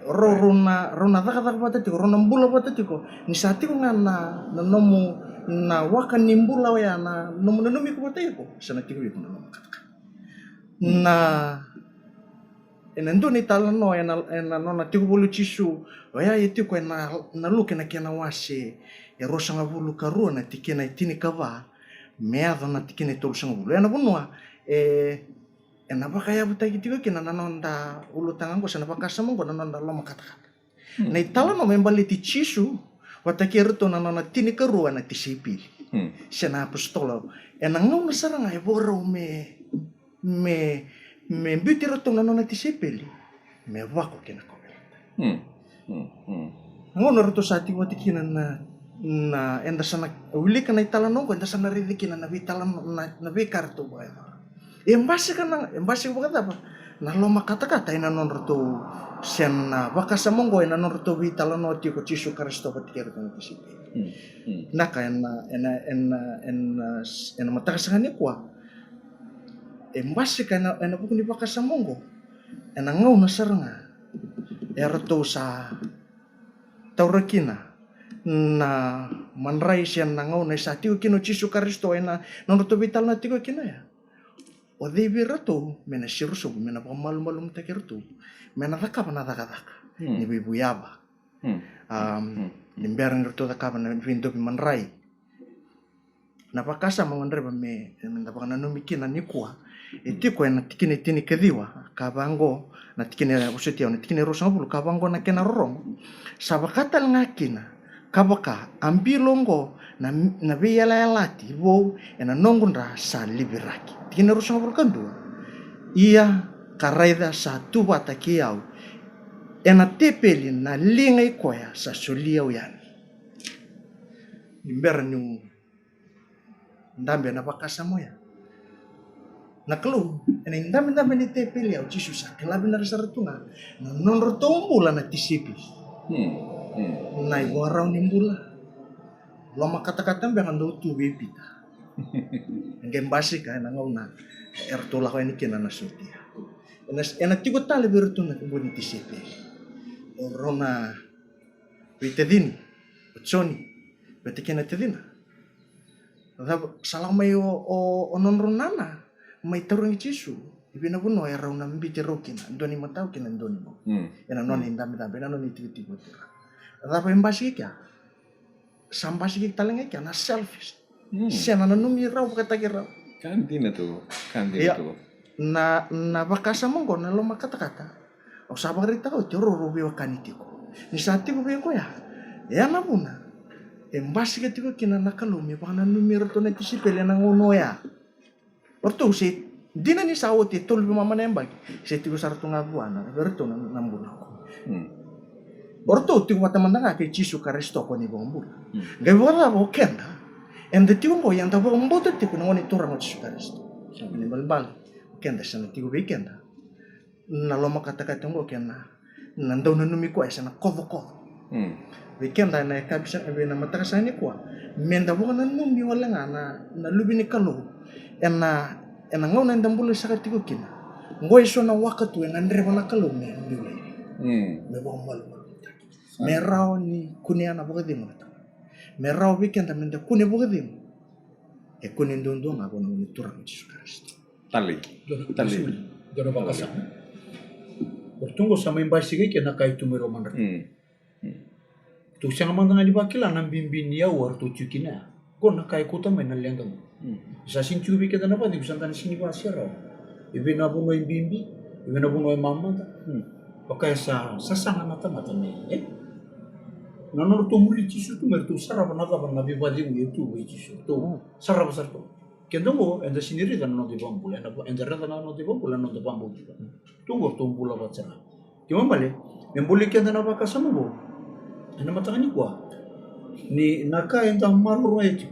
B: Rona taka patatiko, rona mbula patatiko. Ni satiko ngana na nomu na waka nimbula ya na nomu na nomi ko patatiko. Sana tiko yiko na nomu kata. Na enendo ni talano ena nona tiko bolu chisu. Waya yetiko na luke na kena wase. E rosa ngabulu karua na tikena itini kava. Meado na tikena tolu sangabulu. Ena bunua enapa kaya buta gitu kina nanonda ulu tangango sana pakasamo ko nanonda loma kata-kata. Na itala no membali ti chisu watakiruto nanona tini karua na ti sipili. Sana apostolo enangau na saranga e boro me mbitiro to nanona ti sipili. Me wako kina ko. Ngono ruto sa ti wati kina na enda sana uli kana itala no ko enda sana ridi kina na vitala na vikarto ba. Embasi ko apa? Na loma kata-kata ina non roto sen bakasa mongo ina non roto vitala no ti ko chisu Kristo patikero ko ti sipi. Naka en matakasangani kwa. Embasi kana ena buku ni bakasa mongo. Ena ngau na saranga. Roto sa taurakina na manrai sian na ngau na sa tigo kino chisu Kristo ena non roto vitala na tigo kina ya. O devi rato mena siruso mena pamalu-malu takertu mena taka ni bibu yaba nimberan rato taka na vindo manrai na pakasa mangandre me mena pakana no mikina nikwa etiko na tikine tini kediwa kabango na tikine usetia na tikine rosa bulu kabango na kena rorong sabakata ngakina kabaka ambilongo na biyala lati wo ena nongundra sa libiraki tikine rosa bulu kandu ia karaida sa tuba takiau ena tepeli na lingai koya sa sulia uyani imbernu ndambe na pakasa moya na kelu ena ndambe ni tepeli au jisu sa kelabi na saratunga na non rotombula na tisipi na iwarau nimbula loma kata-kata bengan do tu bepita ngem basi ka na ngona ertola ko ni kina na sutia ena tigo tale bertuna ko boni tisipi orona vitedini otsoni betikena tedina salama yo o non ronana mai tarungi chisu ibina buno era una mbite rokina ndoni matau kina ndoni mo ena non indambe ena non tigo rapa embasi kya sambasi ki talenge kya na selfish sena na numi rau kata kira
A: kantina tu
B: na bakasa monggo na loma kata-kata au sabarita ko te ro be kanitiko ni sati ko be ko ya na puna embasi ke tiko kina nakalumi pa na numero to na tisipele na ngono ya orto se dina ni sawo te tol bi mama nembag se tiko sarto ngabuana berto na nambuna ko orto tiko matamanda nga ke Jisu Kristo ko ni bombula gawara bo kenda and the tiko mo yanda bo mbote tiko na ngoni tora mo Jisu Kristo ni balbal kenda sana tiko be kenda na loma kata-kata ngo kena nando na numi ko sana kovo weekend na kabisa be na mataka ni kwa menda bo na numi wala nga na lubi ni kalo ena ngau na ndambula sa katiko kina ngo iso na wakatu na ndre bana kalo me ndule me bo mal merao ni kunia na bo gedi mo merao weekend na menda kune bo gedi e kune ndondo nga bo ni turang Yesus Kristus
A: Tali.
C: Dona bakasa. Bertunggu sama imbasiga kena kai tumero mandar. Tu siang mandang di bakila nam bimbin ya war tu cukina. Kona kai kuta mena lengang. Sa sin cubi kita napa di kusantan sini basira. Ibe na buno bimbi, ibe na buno mama ta. Pakai sa sanga mata me. Nanor tu muri cisu tu mertu sarap nata ban nabi badi mu itu we cisu. Tu sarap sarap. Kendongo enda sendiri kan no di bambu, enda rata no di bambu, no di bambu juga. Tunggu tumbuh lah baca. Cuma balik, membuli kenda na baka sama bo. Ena matang ni kuah. Ni naka enda maruru itu.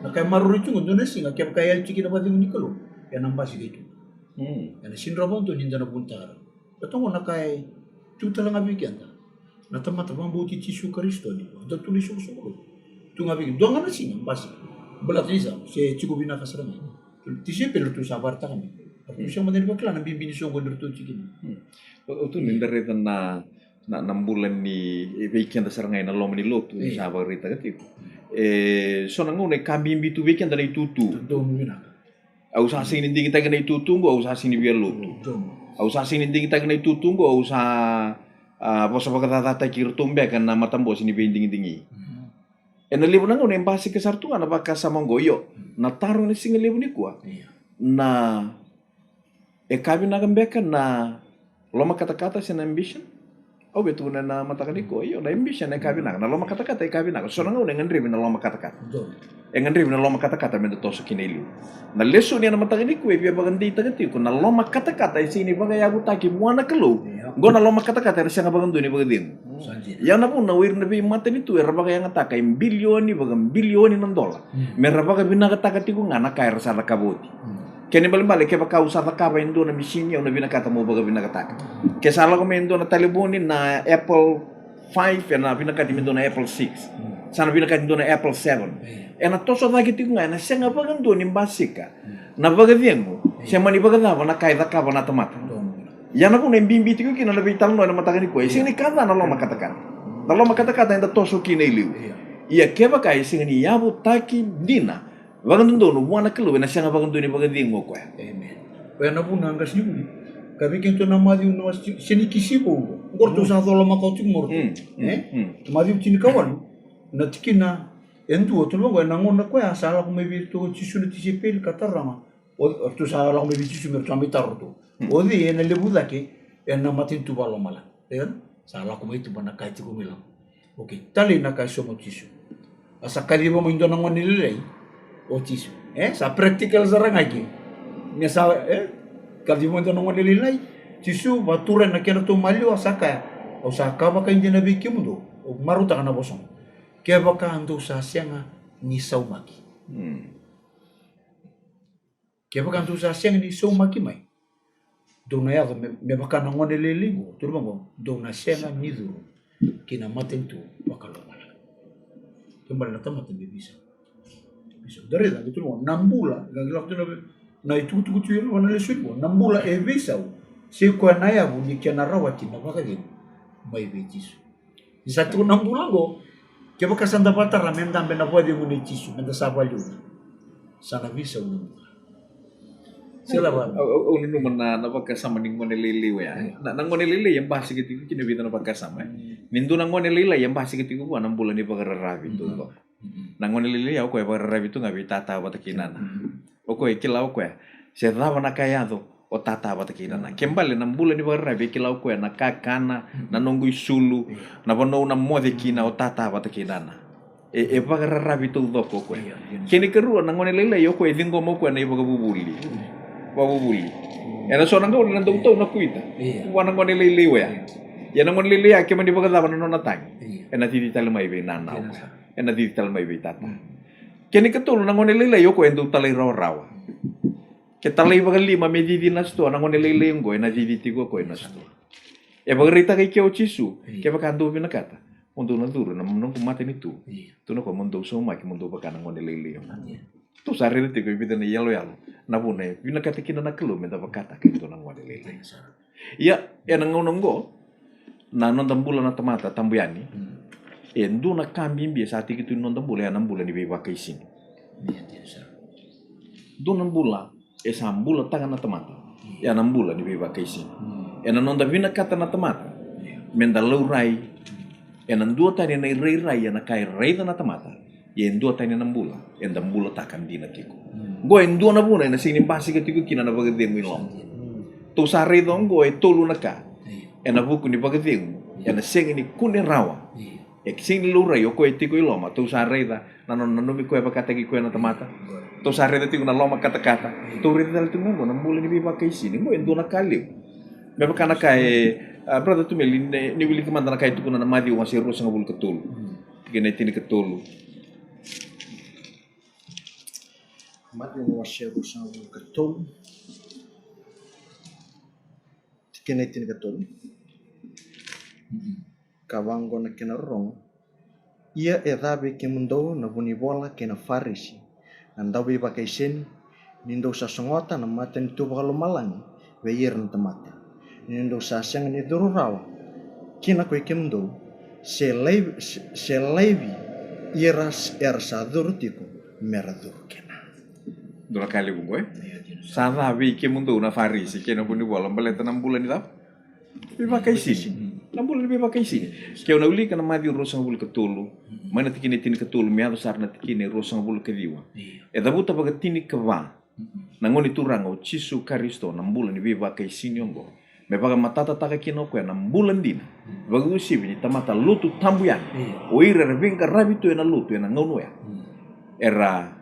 C: Naka maruru itu Indonesia nggak kayak kaya ciki dapat di kalau. Yang nampak sih gitu. Ena sinrabon tu ninja na buntar. Ketemu naka itu telah ngabi kenda. Nata mata bambu cici Kristo ni. Ada tulis suku. Tu ngabi. Dua ngana sih nampak. Belatisa, se cukup bina kasarnya. Tisi perlu tu sabar tak kami. Tu siang mana dibakla nabi bini song gondor tu cikin.
A: Tu nindare na 6 bulan ni weekend sarangay na lomani lotu ni sabar rita kati. So nangone kami bitu weekend na itutu.
C: Tu mina.
A: Au sa sing ninding kita kena itutu go au sa sing ni biar lotu. Au sa sing ninding kita kena itutu go au sa posa pakatata kirtumbe kan na matambo sini binding dingi. Ena libu nang unem pasi kesartungan apakah sama goyo na taruh ni singa libu ni kuah na kami na gambekan na loma kata-kata sin ambition betul na matakan ni goyo na ambition kami na loma kata-kata kami na so nang unem ngandri na loma kata-kata ngandri na loma kata-kata mendo toso kineli na leso ni na matakan ni kuah biar bagandi tagati ko na loma kata-kata sini bagay abu taki muana kelo go na loma kata-kata na siya bagando ni bagadin. Yang na po nawir na mata nito rabaga yang ataka yung bilyoni ng dolar. May rabaga binakataka tigo nga nakaira sa nakabuti. Kaya balik kaya baka usata ka ba yung doon na machine yung na binakata mo baga binakataka. Kaya sala ko may doon na talibonin na Apple 5 yan na binakati mo doon na Apple 6. Sana binakati doon na Apple 7. E na toso lagi tigo nga na siya nga bagang doon yung basika. Na baga diyan mo. Siya manibaga na nakaira ka ba na tomata. Yan ako na imbimbi ko kinalabay talo na matakan ko. Sing ni kada na lo makatakan. Na lo makatakan enda toso kineliu. Iya keba kai sing ni yabu taki dina. Bagan dono buana kelo na siya bagan doni bagan dingo ko.
C: Amen. Kaya na po nangas niyo. Kabi kinto na madi no sini kisibo. Gorto sa dolo makautik morto. Madi tini kawan. Na tikina endu to lo na ngona ko ya sala ko mebi to chisu ti sepel katarama. O to sala ko mebi chisu mer tamitar to. Odi ena lebuda ke ena matin tu balo mala. Kan? Salah ko itu bana kai ko milang. Okay, tali na kai somo chisu. Asa kali mo indo nang nililay. O chisu. Sa practical sarang lagi. Nya sa kali mo indo nang nililay. Chisu baturan na kena to malio asaka. O sa ka baka hindi na bikim do. O maruta ka na bosong. Kaya baka ando sa siya ni saumaki. Kaya baka ando sa siya ni saumaki mai. Dona ya me baka na ngone lelingo turbango dona senga nidu kina maten tu bakalo mala kembali na tamata be bisa dari da itu mo nambula gagla tu na itu tu tu wana le suibo nambula e bisa si ko na ya bu ni kena rawati na baka din mai betis di satu nambula go ke baka sanda patara menda be na pode mu ni tisu menda sabalyu sana bisa nambula sila ba
A: uno naman na napagkasama ng manilili ya nang manilili yung basi gitu kinabita na pagkasama nindo nang manilili yung basi gitu ko anong bulan ni pagararabi to nang manilili ako pagararabi to nga bitata watakinan ako kilaw ko siya daw na kaya to o o tata bata kidana kembali na mbula ni barra be kilau ko na kakana na nongu sulu na bono na mode kina o tata bata kidana e bagara rabi to doko ko kini keru na ngone lele yo ko e dingo mo ko na ibaga bubuli babubuli ena so nanga na ndo na kuita wana ngone lele we ya na ngone lele ya ke mandi baga daba na tang ena tidi tal mai be nana ena tidi tal mai be tata kini ketul na ngone lele yo ko endo talai rawa ke talai baga lima me didi na sto na ngone lele ngo ena didi tigo ko ena sto e baga rita kai ke o chisu ke baka ando bina kata mundo na duro na mundo mate ni tu no ko mundo so ma ke mundo baka na ngone lele yo tu sarere te ko bida na yalo na bune bina kata kina na kelo me da bakata ke to na ngone lele ya ena ngono ngo na non tambula na tamata tambuyani e ndu na kambi mbia sa tiki tu non tambula na mbula ni be baka isini do na mbula e sa mbula tanga na tamata ya na mbula ni be baka isini e na non da bina kata na tamata menda lourai e na ndu tani na rai na kai rai na tamata ye ndu tani na mbula e da mbula takan dina tiko go e ndu na buna na sini basi ke tiko kina na baga dengu ilom to sa rai don go e tolu na ka e na buku ni baga dengu e na sengi ni kune rawa e sing lura yo ko e tiko iloma to sa rai da na non mi ko e bakata ki ko na tamata to sa rai da tiko na loma kata to rai da tiko na mbula ni biba kai sini go e ndu na kali me bakana kai brother tu meli ni wili kemana na kai tiko na madi wa se rosa ngabul ketul gene tini ketul
B: madi wa se rosa ngabul ketul kene tin ketul kawango na kena rong ia edabe ke mundo na buni bola kena farisi anda be pakai sen nindo sa songota na maten tu bakalo malang be yer na tamata nindo sa sang ni duru rawa kina ko ke mundo se levi iras sa duru tiko meradur kena
A: dura kali bungo sana bi ke mundo na farisi kena buni bola baleta 6 bulan ni tap biba kai sini 6 bulan biba kai sini ke ona uli kana madi rosa bul ketulu mana tikini tini ketulu mi ado sarna tikini rosa bul kediwa e da buta baga tini kava na ngoni turanga o chisu karisto 6 bulan biba kai sini ongo me baga matata taka kino ko na 6 bulan dina baga usi ni tamata lutu tambuyan o ira vinga rabitu na lutu na ngono ya era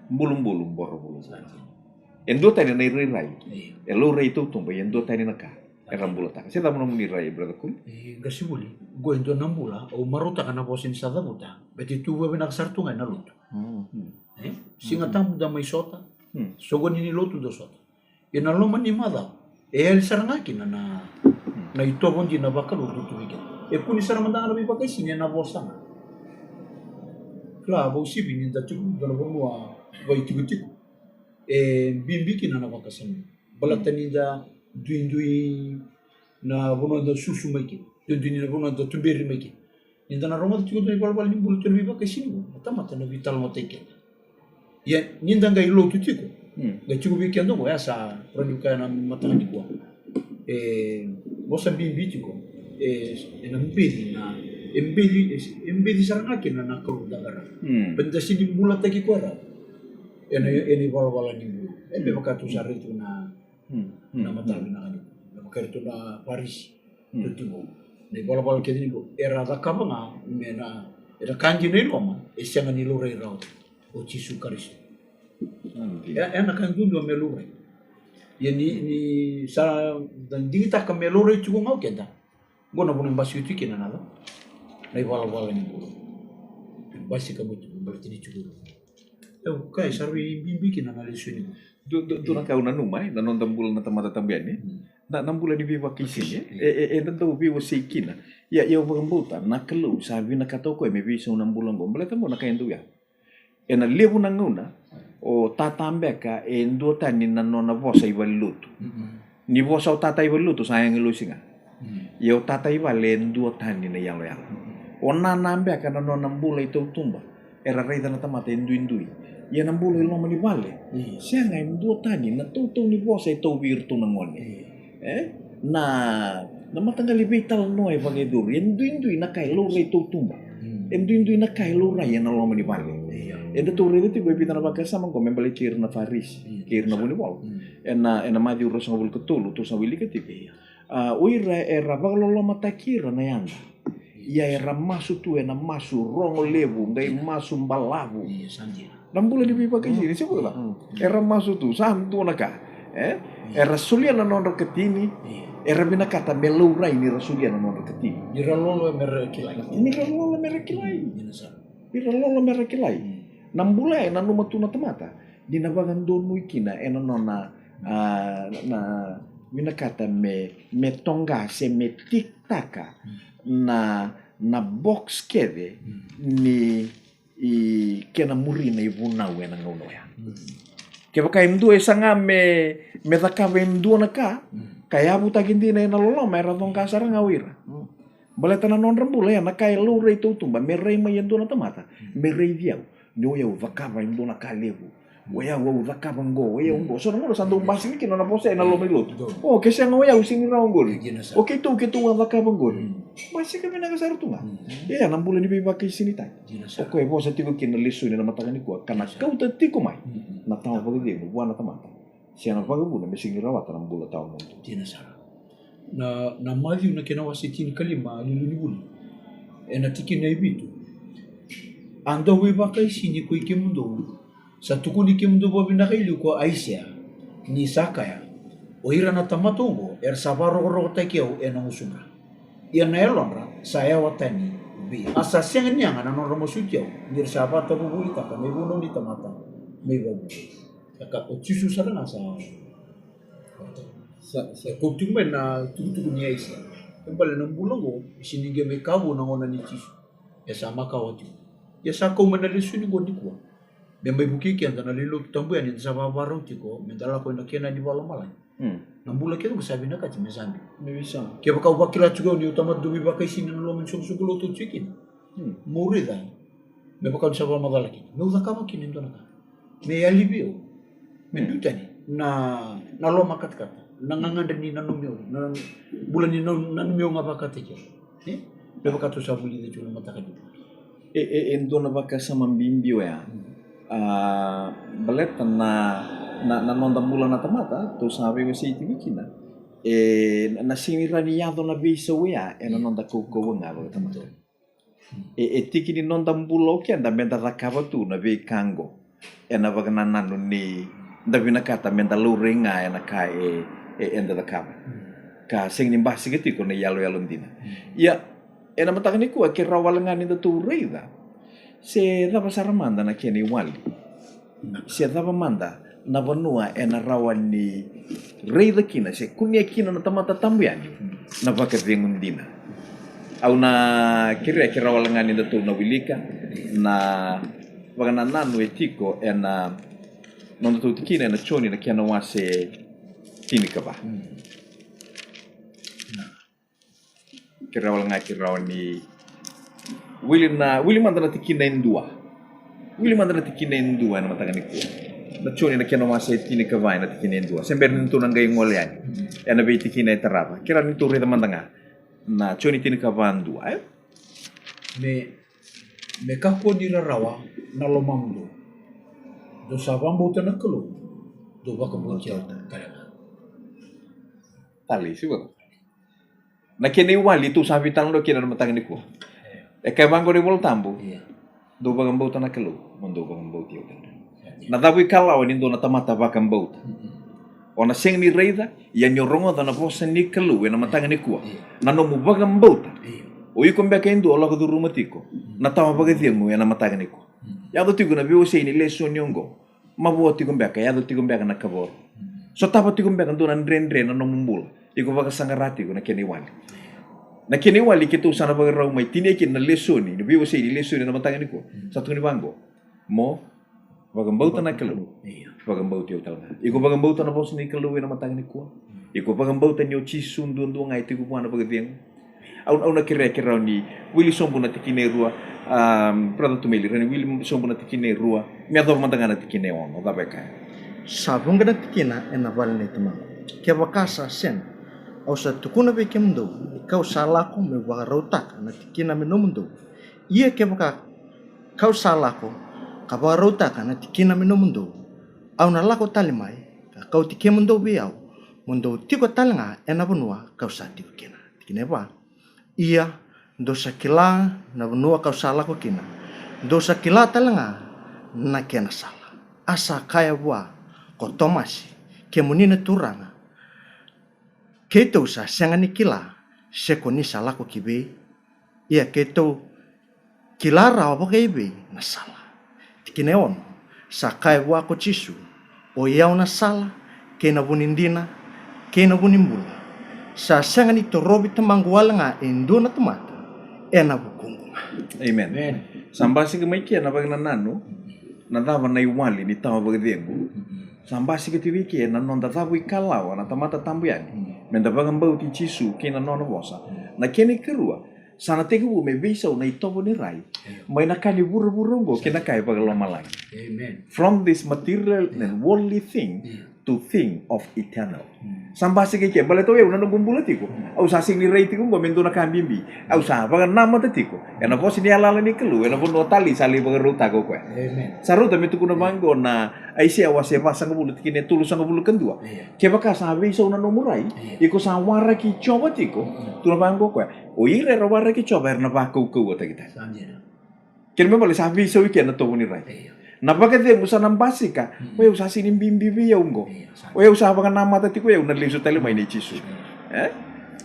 A: bulum boro endo tani na rai e lo rei tu tumba endo tani na ka era mbula taka seta mono muni rai brother kul
C: gasibuli go endo nambula o maruta kana bosin sada buta beti tu we na sartunga na lutu singa tamu da mai sota sogoni ni lutu do sota e na loma ni mada e el sarangaki na ito bondi na bakal lutu wike e kuni saramanda na bi pakai sini na bosana kla bo sibi ni da tu do bonwa vai tiku e bimbiki na bakasana balatani da duindui na bono da susu meki duindui na bono da tumberi meki inda na roma tu do bal ni bulu tu bi bakasini tamata na vital moteke ya ninda ngai lo tu tiko ga tiku bi kendo go asa produka na matani ko bosa bimbiki ko na mbedi na embedi sarangaki na nakalo dagara benda sini mula taki ko ra eni wala ni mula be bakatu sare tu na matami na kani na bakatu na Paris tu tibo ne wala kedi ko era da kabanga mena era kanji ni Roma e sianga ni lore ra o Jesu Kristo na kanji do me lore ni sa dan dingita ka me lore tu ngau kenda gona bono basi tu kina nada na wala ni mula basi ka mutu berarti ni cukup kai sarwi bimbiki na lesoni
A: do na kauna numa na non tambul na tamata tambiani na 6 bulan di biwa kisini tanto biwa sekina ya bagambuta na kelu sabi na katoko me bisa 6 bulan gombele tamo na kayendu ya na lebu na nguna o tatambeka ndo tani na nona vosa ivalutu ni vosa o tata ivalutu sayang lusinga ya o tata ivale ndo tani na yalo ona nambeka na nona mbula itu tumba era rei na tamata indui ya 6 bulan lo mani vale sianga ndo tani na toto ni vosa itu virtu na ngone na matanggali vital no e bagai dur indui na kai lo rei to tumba indui na kai lo rei na lo mani vale enda tu rede ti gue pitana bakasa man ko membali cir na faris kir na buni wal ena madi urus ngabul ketulu tu sawili ketik uira era bagalolo matakira na yanda ia era masu tu ena masu rongo lebu ngai masu mbalabu nambula di pipa kini siapa lah era masu tu santu naka era sulian na nondo ketini era bina kata melura ini rasulian na nondo ketini
C: Ira lolo merekilai.
A: ini ralolo merekilai iralolo merekilai nambula ena numa tuna temata dinabagan donu ikina ena nona na bina kata me tonga se me tiktaka na box kede ni kena murina ivuna wena ngono ya ke baka imdu esanga me takava imdu naka kaya buta gindina na lolo mera tong kasara ngawira baleta na non rambula ya naka lu rei tu tumba me rei mai ndo na tamata me rei diau no ya vakava imdu na kalevu wea wo vakava ngo wea ngo so no sando basing kino na pose na lo milot oh kesa ngoya using ra ngol okay tu vakava ngo masih kami naga sartunga ya nan bulan di bibaki sini tai okay bo sa tigo kin lisu ni na matagan ko kana kau tati ko mai na taw pagi di buana tamata siya na pagi buna mesing rawat nan bulan taw mo
C: Tinasara. Na mali na kinawasi tini kalima lulubuli. Na tiki na ibitu. Anda we bakai sini ko ikimundo. Sa tukuni ikimundo bo binakailu ko Aisha ni Sakaya. Oira na tamatungo sabaro ro takiao na usunga. Ia na elonra saya watani bi. Asa siang niang na no romo sutiao. Dir sabato bubuli taka me buno di tamata. Me babu. Kaka otsusu sarana sa kontumen na tuku ni Aisha. Kembali nang bulongo sini ge me kabu na ngona ni tisu. Ya sama kawati. Ya sa ko manalisu ni godi ko. Membe buki kian na lilo tambu ya ni sa babaro tiko mentala ko na kena di bala malai. Nang bula kito sabi na kati mesambi.
A: me bisa
C: Kaya baka wakila juga ni utama dubi baka sini na lomen sukulo to chikin. Murida. Me baka sa bala malaki. Me uza kama kini ndo na. Me alibio. Me dutani na loma kat nanganganda ni nanumyo na bulan ni nanumyo nga baka teke me baka to sa buli de chuna mataka di
A: endo na bakasa mambimbio ya balet na nonda bulan na tamata to sabi ko si tikina na sinirani yado na bisa wea na nonda koko nga ba tamata tikini nonda bulo ke anda menda rakava tu na be kango na bagana nanu ni davina kata menda luringa na kai enda da kava ka sing nimba sigiti ko na yalo ndina ya ena matakani ko ke rawalangan ni tu reida se dava saramanda na keni wali se dava manda na vanua ena rawani reida kina se kunia kina na tamata tambiani na vaka vengundina au na kira rawalangan ni tu na wilika na bagana nanu etiko ena non tu tikina na choni na kiana wase tini kaba kirawal ni Willy mandana tikina indua na matangani ko na choni na kiana wase tini kaba na tikina indua sember nito nang gay ngolian na be tikina taraba kira nito reda mandanga na choni tini kaba indua
C: me kako ni rawa na lomamdo do sabambo tanakalo do baka bukiao kala
A: tali siwa na kene wali tu sabi tang do kina matangani ko kay bango ni voltambo do bagam bauta na kalo mondo bagam bauti yo na dawi kala ni do na tamata bagam bauta ona sing ni reida ya nyorongo da na bosa ni kalo na matangani ko na no mu bagam bauta o iko mbeka indo la ko du rumatiko na tama bagatiengo ya na matangani ko ya do tigo na biyo sei ni leso nyongo mabuo tigo mbeka ya do tigo mbeka na kabor so tapa tigo mbeka do na ndrendre na no mumbula iko baga sangarati ko na keni wali kitu sana baga raw may tinekin na lesoni ni biyo sei ni lesoni na matangani ko sa tuni bango mo bagam bauta na kalo bagam bauta yo talaga iko bagam bauta na bos ni kalo na matangani ko iko bagam bauta nyo chisun do ngai tigo buana bagatiengo au na kira ni Willy sombo na tikine rua prada tumeli rani Willy sombo na tikine rua mi ado mantanga na tikine ono da beka
B: sabung gana tikina ena valne tama ke wakasa sen au sa tukuna be kemdo kau salako me wa rotak na tikina me nomundo ia ke waka kau salako kabarota kana tikina mino mundo au na lako tali mai kau tikia mundo biau mundo tiko talanga ena bunua kau sa tiko kina tikine ba ia dosa kila na bunua kau salah ko kina dosa kila talanga na kena salah asa kaya bua ko tomasi ke munina turanga keto sa sangani kila sekoni salah ko kibe ia keto kila rawa ko kibe na salah tikine on sa kaya bua ko chisu o iau na salah kena bunindina kena bunimbula sa sangani torobi tamangwala nga endo na tomata ena bukungu
A: Amen. Sambasi ke maiki na bagna nanu na dava na iwali ni tawa bagdengu. Sambasi ke tiwiki na non dava ikalawa na tamata tambuyani. Menda bagan bau ti chisu kena nona bosa. Na kene kerua sana tegu me bisa na itobo ni rai. Mai na kali buru-burungo kena kai bagaloma lagi.
C: Amen.
A: From this material and worldly thing to think of eternal. Sambasi ke bale to na gumbula tiko. Au sa sing ni rei tiko mendo na kambimbi. Au sa baga nama tiko. Ena bosi ni alala ni kelu ena bono tali sali baga ruta ko ko.
C: Amen.
A: Saruta me tuku na mango na aisi awase basa ngabulu tikine tulu sa ngabulu kendua. Ke baka sa bisa una no murai. Iko sa wara ki choba tiko. Tu na mango ko. O ire ro wara ki choba na ba ko ko ta kita.
C: Sanjira.
A: Kirme bale sa bisa weekend na to ni rai. Na bakit musa nang basika, we usa sinin bimbibi ya ungo. We usa baka nama tati ko ya una lisu tali mai ni chisu.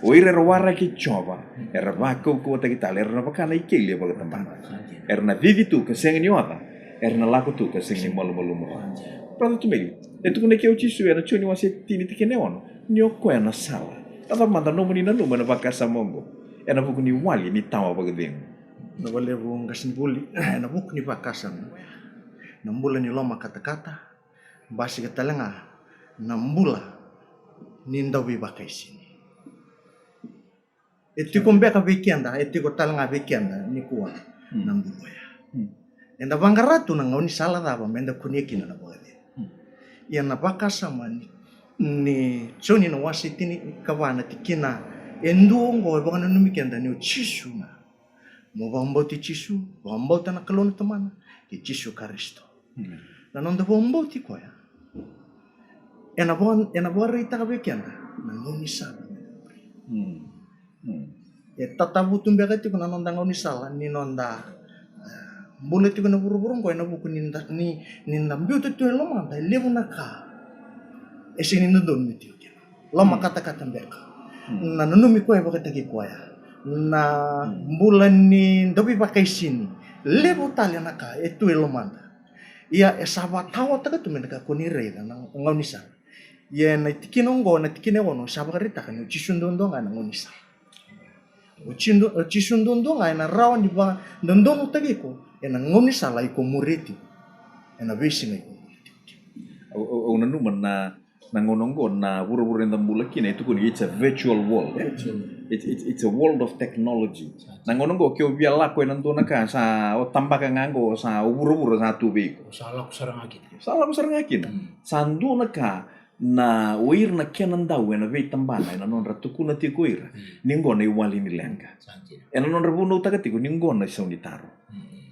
A: O ire rawara ki choba. Era bako ko ta kita ler na baka na ikili baka tampan. Erna vivi tu ke seng ni wata. Erna laku tu ke seng ni malu-malu mo. Prado tu meli. Etu ko na kiyo chisu era chuni wase tini tikene ono. Nyo ko na sala. Tata manda no mani na no mana baka sa mongo. Era buku ni wali ni tawa baka ding.
B: na wale bu ngasin buli na buku ni pakasan nambula ni loma kata-kata basi katalenga nambula ninda wi bakai sini eti kombeka weekenda eti ko talanga weekenda ni kuwa nambula ya enda bangaratu na ngoni sala daba menda kuniki na bawade ya na bakasa mani ni choni na wasitini kawana tikina endungo bangana numikenda ni chisu na mo bamboti chisu bambota na kalona tamana ki chisu karisto na nonda bamboti ko ya ena bon rita ka bekenda na ngoni sala tatabu tumbekati ko na nonda ngoni sala ni nonda mbule tiko na buru-burung ko na buku ninda mbiutu tu loma da levu na ka esi ni ndon ni tio loma kata-kata mbeka na nunumi ko ba kataki ko ya na bulan ni ndobi pakai sini levu tali na ka etu loma ia esaba tawa taka tu menaka ko ni re na ngoni sa ye na tikinongo na tikine wono saba rita kan chisundongo na ngoni sa chisundongo na rawan di ba ndongo tagi ko ena ngoni sala iko muriti ena bisi ngai
A: o nanu na ngonongo na buru-buru na mbula kina itu kun it's a virtual world. It's a world of technology. Na ngonongo ke obia la ko nan tona ka sa o tambaka ngango sa buru-buru sa tubiko.
C: Salah sarangakit.
A: Salah sarangakit. Sandu na ka na oir na kenan daw na ve tambana na non ratuku na ti koir. Ningo na iwali ni lenga. Ena non rabuno takatiko ningo na saunitaro.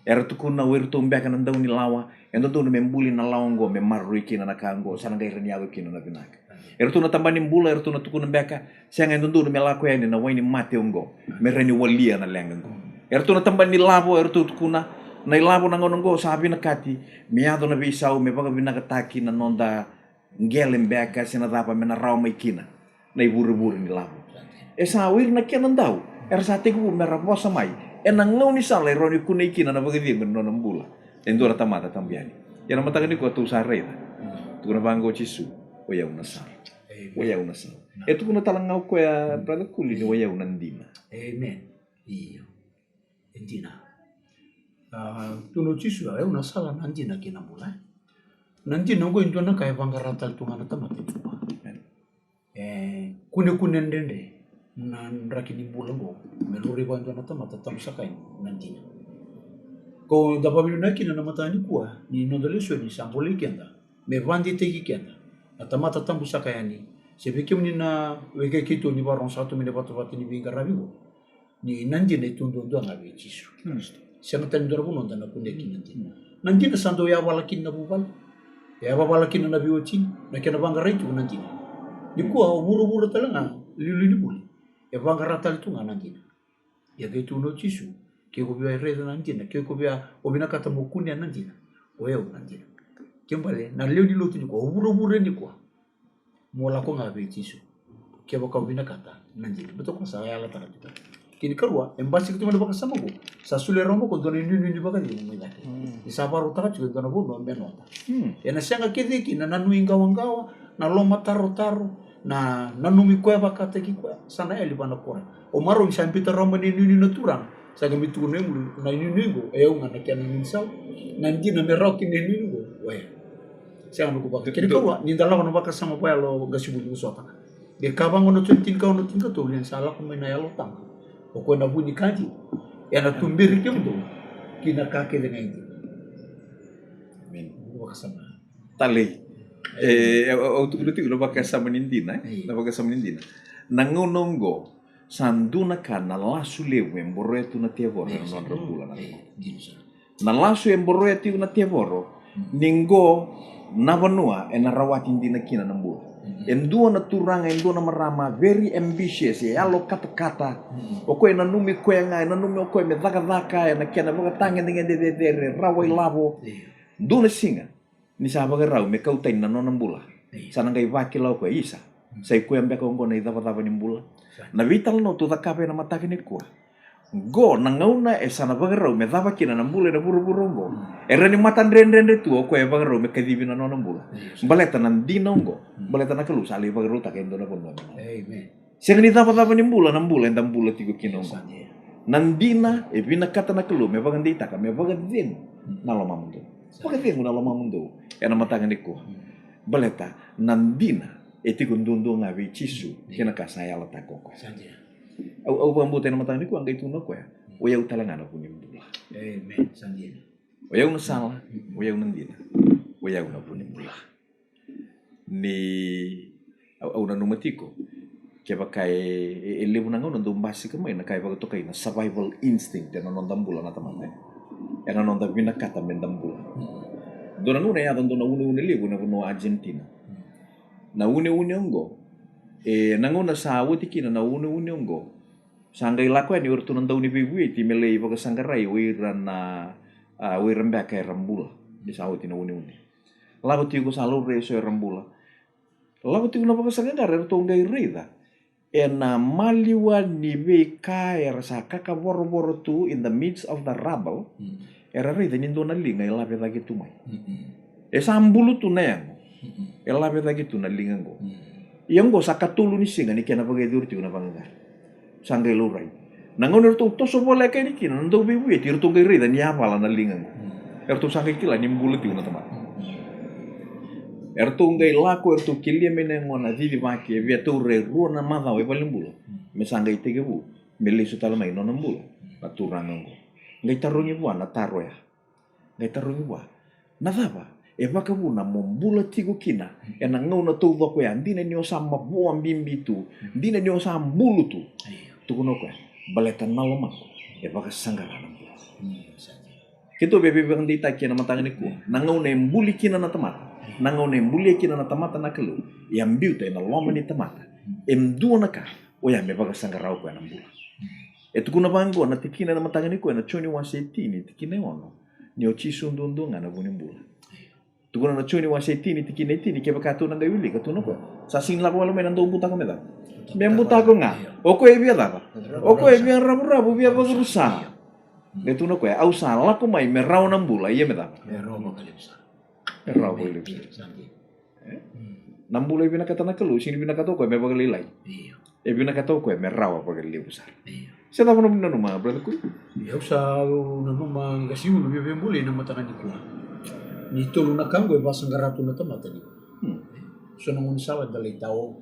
A: Era tukuna wer tumbe kan ndau ni lawa endo tu membuli na lawango me marui kina na kango sana gaira ni awe kina na binaka era tu na tambani mbula era tu na tukuna beka siang endo tu me lako yani na waini mate ongo me reni walia na lengango era tu na tambani labo era tu tukuna na labo na ngonongo sabi na kati miado na bisau me baga binaka taki na nonda ngelem beka sina dapa me na raw mai kina na iburu-buru ni labo esa wir na kina ndau era sa tegu me raposa mai enang ngau ni sala roni kunai kina na bagadi benno nambula endora tamata tambiani yana mata ni ko tu sare tu na bango chisu oya una sala etu kuna talang ngau ko ya brother kuli ni oya una ndina
C: Amen. Iyo. Endina. Tuno chisu ya una sala nandina kina mula. Nandina ngo indona kai bangaratal tungana tamata tupa. Kune ndende. Nan rakini bulango meluri bantu na tamata tamsakai nantina ko da babilu nakina na matani kuwa ni nondolesho ni sambole kenda me vandi teki kenda atamata tambu sakayani sebeke ni na wege kito ni baron satu mine batu ni binga rabigo ni nanti ne tundo ndo ngabe chisu sana tan dorabo nonda na kuneki nanti nanjina santo ya walakin na bubal. Ya walakin na biwacin. Na kena bangara itu nanjina. Di kuah buru-buru talanga lilu ni buli. Ya bangara tal itu nanjina. Ya gitu no cisu. Kaya ko biya reda nanjina. Kaya ko biya obina kata mukunya nanjina. Oya nanjina. Kembali na leo di lutu ni kuah buru-buru ni kuah. Mola ko ngabe cisu. Kaya baka obina kata nanjina. Betul kan saya ala takat juga. Kini kerua, embasi kita mana bakas sama ko. Sa sule rombo ko dona ni bakas ni mo dati. Isa paru takat juga dona bono ambe nota. Ya na siya ngakiti ki na nanu ingawangawa, na loma taro na nanumi ko bakate ki ko. Sana eli bana ko. O maro isa pita rombo ni na turang. Sa gamit ko nemu na ni go. Ayaw nga nakyan ni minsaw. Nanti na merokin ni go. Waya. Siya ano ko bakit. Kini kerua, ni dalawa na bakas sama po lo gasibul mo sota. Dia kabang ono tintin ka to yan sala ko may nayalo tang. O ko na bunyi kaji. Ya na tumbiri kemdo. Kina kake dengan itu.
A: Amin.
C: Bakas sama.
A: Tali. Autokriti udah pakai sama nindina, udah pakai sama nindina. Nangonongo sanduna kana lasu lewe mboroetu na tiavoro na non bulan na. Na lasu mboroetu na tiavoro ningo na vanua na rawati ndina kina na mbula. Endua na turanga endua na marama very ambitious ya lo kata-kata. Oko na numi kwenga na numi oko me daka na kena boga tanga dengan de rawai lavo. Duna singa. Ni sabaga raw me kautain na non mbula. Sana ngai waki lau ko isa. Sai ko ambe ko ngona idava ni mbula. Na vital no tu dakape na matake ni ko. Go na ngauna sana baga raw me dava kina na mbula na buru-buru ngo. Era ni matan rende tu ko e baga raw me kadibi na non mbula. Baleta nan dinongo. Baleta na kalu sali baga ruta ke ndo na bono.
C: Amen.
A: Sing ni dava ni mbula na mbula ndam mbula tigo kinongo. Nandina e bina kata na kalu me baga ndita ka me baga din na lo mamundo. Baga din na lo mamundo. Era matanga ni ko. Baleta nandina eti kundundo ngawi cisu kena kasaya lata koko. Au bambuta na matanga ni ko angai tuno ko ya. Oya utalangana ko nimbula.
C: Amen. Sanjina.
A: Oya una sala, oya una ndina. Oya una po nimbula. Ni au na numatiko. Kaya ba elevo na ngano ndo mbasi kamay na kaya ba to kay na survival instinct na nondambula na tamate. Era nonda binakata mendambula. Dona nuna ya dondo na une ligo na no Argentina. Na une ngo nangona sa wuti kina na une ngo. Sanggai lako ni urtu nanda uni bibu ti melei baga sanggarai wiran na wiran baka rambula di sauti na une. Labo ti ko salo reso rambula. Labo ti na baga sanggarai to ngai rida. Na maliwa ni be ka sa kaka boro tu in the midst of the rubble. Era rida nindo na linga labe lagi tumai. Sambulu tu na yang. Labe lagi tu na linga ngo. Yang go sakatulu ni singa ni kena bagai durti na bangga. Sanggai lurai. Nangon ertu to so boleh kay ni kina ndo bibu e tirtu ngai rida ni apala na linga ngo. Ertu sanggai kila ni mbulati una teman. Ertu ngai lako ertu kilia menengona vivi maki via tore ruona mava we balimbula. Me sanggai tegebu mele sutala mai nona mbula. Paturango. Ngai tarungi buana taro ya. Ngai tarungi bua. Nadaba e bakabu na mombula tigo kina e na ngau na to ko ya ndine ni osama bo mbimbi tu. Ndine ni osama mbulu tu. Tukuno ko baleta naloma e baka sangara na mbula. Kito bebe bang dita kina matangani ko. Nangau na mbuli kina na tamata. Nangau na mbuli kina na tamata na kelu. Yang biuta na loma ni tamata. Dua na ka o ya me baka sangara ko na mbula. E tukuna bango na tikina na matangani ko na choni wasetini tikine ono. Ni ochisu ndundunga na bunimbula. Tukuna na choni wasetini tikine tini ke baka tu na gawili ka tuno ko. Sa sinla ko wala me nando buta ko meda. Me buta ko nga. Oko e bia daba. Oko e bia rabu bia bagrusa. De tuno ko au sala ko mai me rau na mbula iya meda. Rau ko lipsa. Nambula ibina kata na kalu sini ibina kato ko me bagalilai. Ibina kato ko me rau bagalilai besar. Saya tak pernah bina rumah, berarti ku.
C: Ya usah na rumah kasi ulo biya mbuli na matakan ni ko. Ni tolo na kango ba sanggarato na tamata ni. So nang sawa dalay tao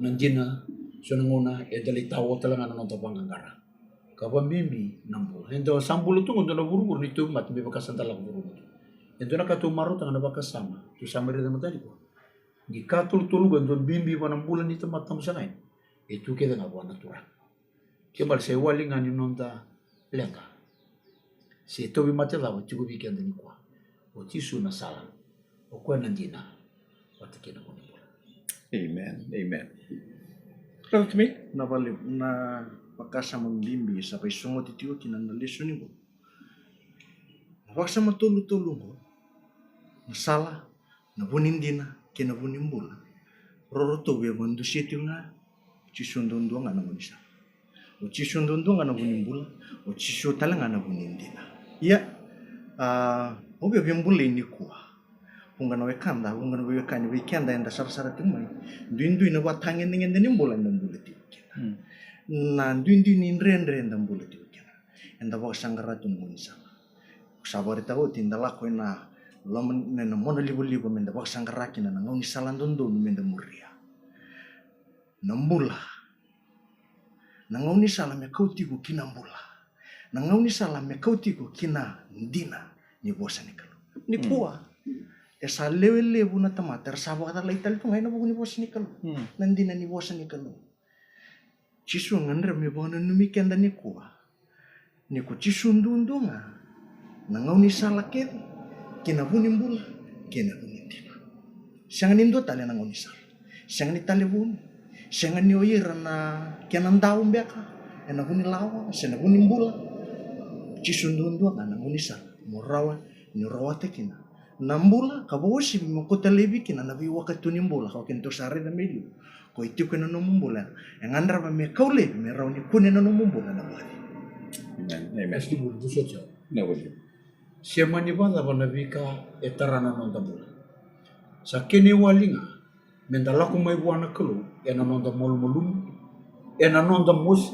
C: nanjina so nanguna e dalay tao talaga na nonto panggara. Kabambimbi nambo. Endo sambulo tungo na buru-buru ni tumat bi bakasantala buru-buru. Endo na katumaro tanga na bakasama. Tu sama rin naman tadi ko. Di katul-tulugan don bimbi pa ng bulan ni tamat tam sa kain. Itu kita nga buwan natural. Kembali saya walingan yung nonta lenga. Si ito bi matelawa cukup bikin dari kuah. o tisu na sala o koe na dina watakina kuni bola.
A: Amen. Brother Tumi?
B: na pakasa mambimbi sampai songo titio kina na leso ni bo. Waksa matulu-tulu bo. Na sala, na bunindina, kina bunimbula. Roroto we mandusieti nga, chisundundu nga na munisa. O chisundundu nga na bunimbula, o chisutala nga na bunindina. Ya, obyo bimbula ini kuwa. Ungana wekanda, ungana wekanya, wekanda enda sara-sara tumai. Duindu ina watangin dengan nimbula ndambula tiwikina. Na duindu ini nre ndambula tiwikina. Enda waksangaratu munisa. Sabari tahu tindala ko na loman na mona libo menda waksangaraki na ngauni salandondo menda muria. Nambula. Nangauni salam ya kautiku kinambula. Nangauni salam ya kautiku kina ndina ni bosa ni kalu. Ni kuwa. Esa lewe na tamata sabu kata laital tu ngai na buku ni bosa ni kalu. Nandina ni bosa ni kalu. Chisu ngandra me bona numi kenda ni kuwa. Ni ku chisu ndundunga. Nangauni salaket kina bunimbula kina bunindina. Siang nindo tali nangauni sal. Siang ni tali bun. Siang ni oira na kena ndau mbeka. Ena bunilawa, sena bunimbula. Chisundundua kana nangauni sal. Murawa ni rawa tekina. Nambula kabosi makota lebi kina nabi wakatu nimbula kau kento sare na medio. Ko itu kena nomumbula. Yang andra ba me kau lebi me rawa ni kune na nomumbula na bali.
A: Amen.
C: Esti bulu busotja.
A: Na wali.
C: Siapa ni banda bana vika etarana nonda bula. Sakene walinga menda laku mai buana kelu ena nonda molum ena nonda mos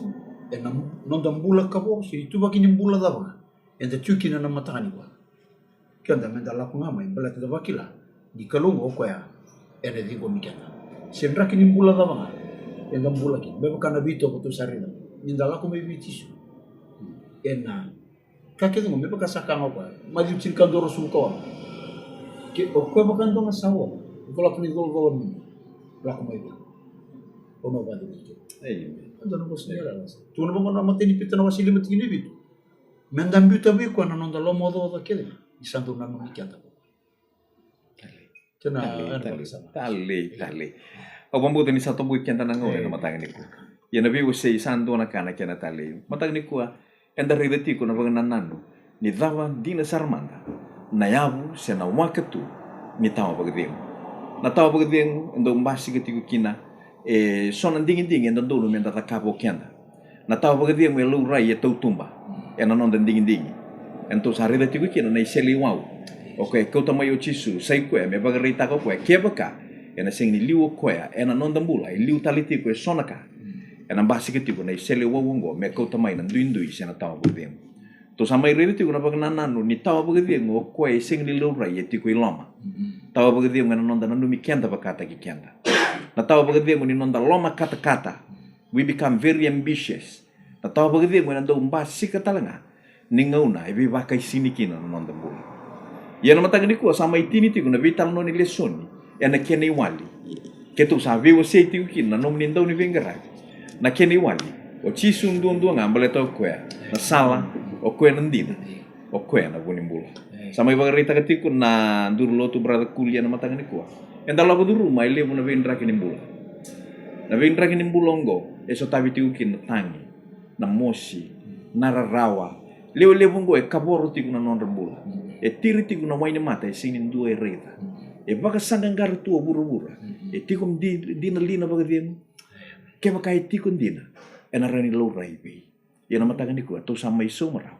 C: ena nonda bula kabo si itu bakini bula daba. Enda tukina na matani wa. Kanda menda laku ngama imbala tada bakila di kalungo ko ya ena digo mikana. Sendra kini bula daba. Enda bula ki beba kana bito ko tu sarina. Ninda laku mai bitisu. Ena kakek ngombe baka sakang apa maju cirkan doro sungkawa ke okko bakan dong sawo kola kini gol mun laku mai ono badu itu ando no bosnera tu no bango na mateni pitana wasili matini bitu mendam bitu bi ko na nonda lo modo da kele isanto na no mikata
A: Tali. O bambu ni satu buik yang tanang ngore na matang ni ko. Ya nabi usay sando na kana kena tali. Matang ni ko enda ridati ko na bangananano ni dawa dina sarmanga na yabu se na wakatu ni tawa bagdeng na tawa bagdeng ndo mbasi ketiku kina sona dingin ndo dulu menda takabo kenda na tawa bagdeng me lu rai ya tumba ena non dingin ento saridati ko kina na iseli wau okay ko tamayo chisu sai ko me bagarita ko kebaka ena sing ni liwo ko ena non dambula liu taliti ko sonaka ena basi ketiku na iseli wawongo me ko tamay nan duindui sena tawa bagdeng to samai riri tiku na pagnanano ni tawa bagdeng o ko sing ni lu rai ya tiku iloma tawa bagdeng na non danu mi kenda bakata ki kenda na tawa bagdeng ni non da loma kata we become very ambitious na tawa bagdeng na ndo mbasi katalanga ningauna ibi bakai sini kina non dambula ya na matang ni ko sama itini tiku na vital no ni lesoni ena kene wali ketu sa viwo se tiku kina no ni ndo ni vengarai na kene wali o chisu ndundu ngambale to kwe na sala o kwe nandina o kwe na bunimbula sama iba rita ketiku na ndurlo tu brada kulia na matang ni ko enda la boduru mai le na vendra kinimbula ngo eso tabi tiku kin tangi na mosi na rarawa le ngo e kaboro tiku na non rembula e tiri tiku na waine mata e sinin dua rita e baka sangangar tu buru-buru e tikum dina lina baga diemu ke makai tikun dina ena rani lo raibe ya na matanga niku to sama iso mara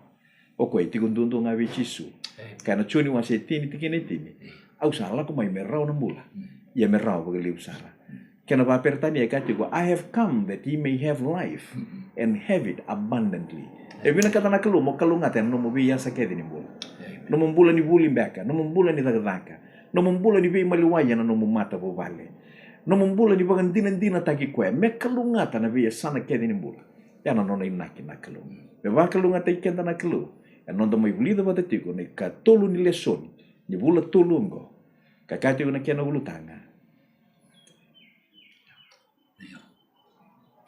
A: o ko tikun dundu ngawe chisu kana chuni wase tini tini au sala ko mai merau na mula ya merau baga liu sara kana ba pertani e kati ko I have come that he may have life and have it abundantly e bina kata na kalu mo kalu ngaten no mo biya sa kedi ni mula no mo mbula ni buli mbeka no mo mbula ni dagdaka no mo mbula ni bi maliwaya na no mo mata bo vale no mbula ni bagan dina tagi kwe me kalungata na via sana kedi ni mbula ya na nona inaki na kalu me va kalungata ikenda na kalu ya nonda mai bulida bata tiko ni ka tolu ni lesoni ni bula tolungo kakati una kena ulutanga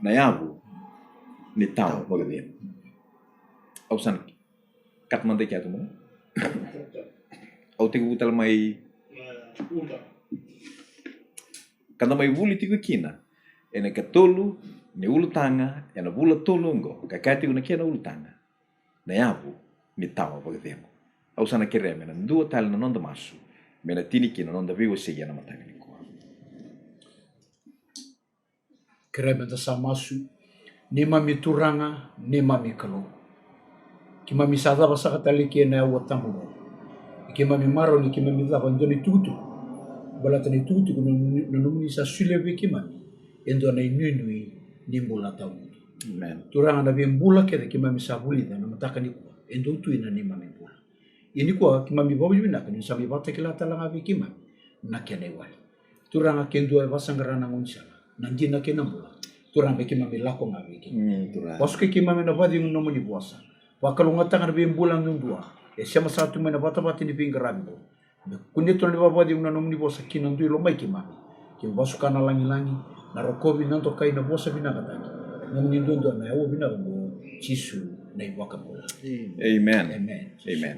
A: na yabu ni tau bagadia au san kat mande kya tumo au te utal mai kana mai vuli tiku kina ene ka tolu ne ulu tanga ena vula tolu ngo ka kati una kena ulu tanga na yavu ni tawa pa temo au sana kere mena dua tal na nonda masu mena tini kina nonda viu se yana matanga ni ko
C: Kereme ta sa masu ni mami turanga ni mami kalau ki mami sada basa katali ki na wa tambo ki mami maro ni ki mami da bandoni tutu bala tani tutu no numuni sa suleve ki mami endo na inui ni mbula tau
A: amen
C: turanga na bembula ke ki mami sa buli na mataka ni ko endo tu ina ni mami bula ini ko ki mami bobi bina kan sa mi bata kila talanga bi ki mami na kene wali turanga kendo e basangrana ngonsala nandina kena mbula turanga ki mami lako ngawi ki
A: tura
C: Paske ki mami na vadi ng nomoni buasa. Wakalunga tanga na bimbulang ng dua. E siya masatu may na bata-bata ni pingarami ko. Kunito na vadi ng nomoni buasa kinandu ilo may ki mami. Ki basuka na langi-langi. Narokobi nanto kay na buasa binakataki. Nomoni doon na yawo binakabu. Chisu na iwaka pula.
A: amen
C: Amen.
A: amen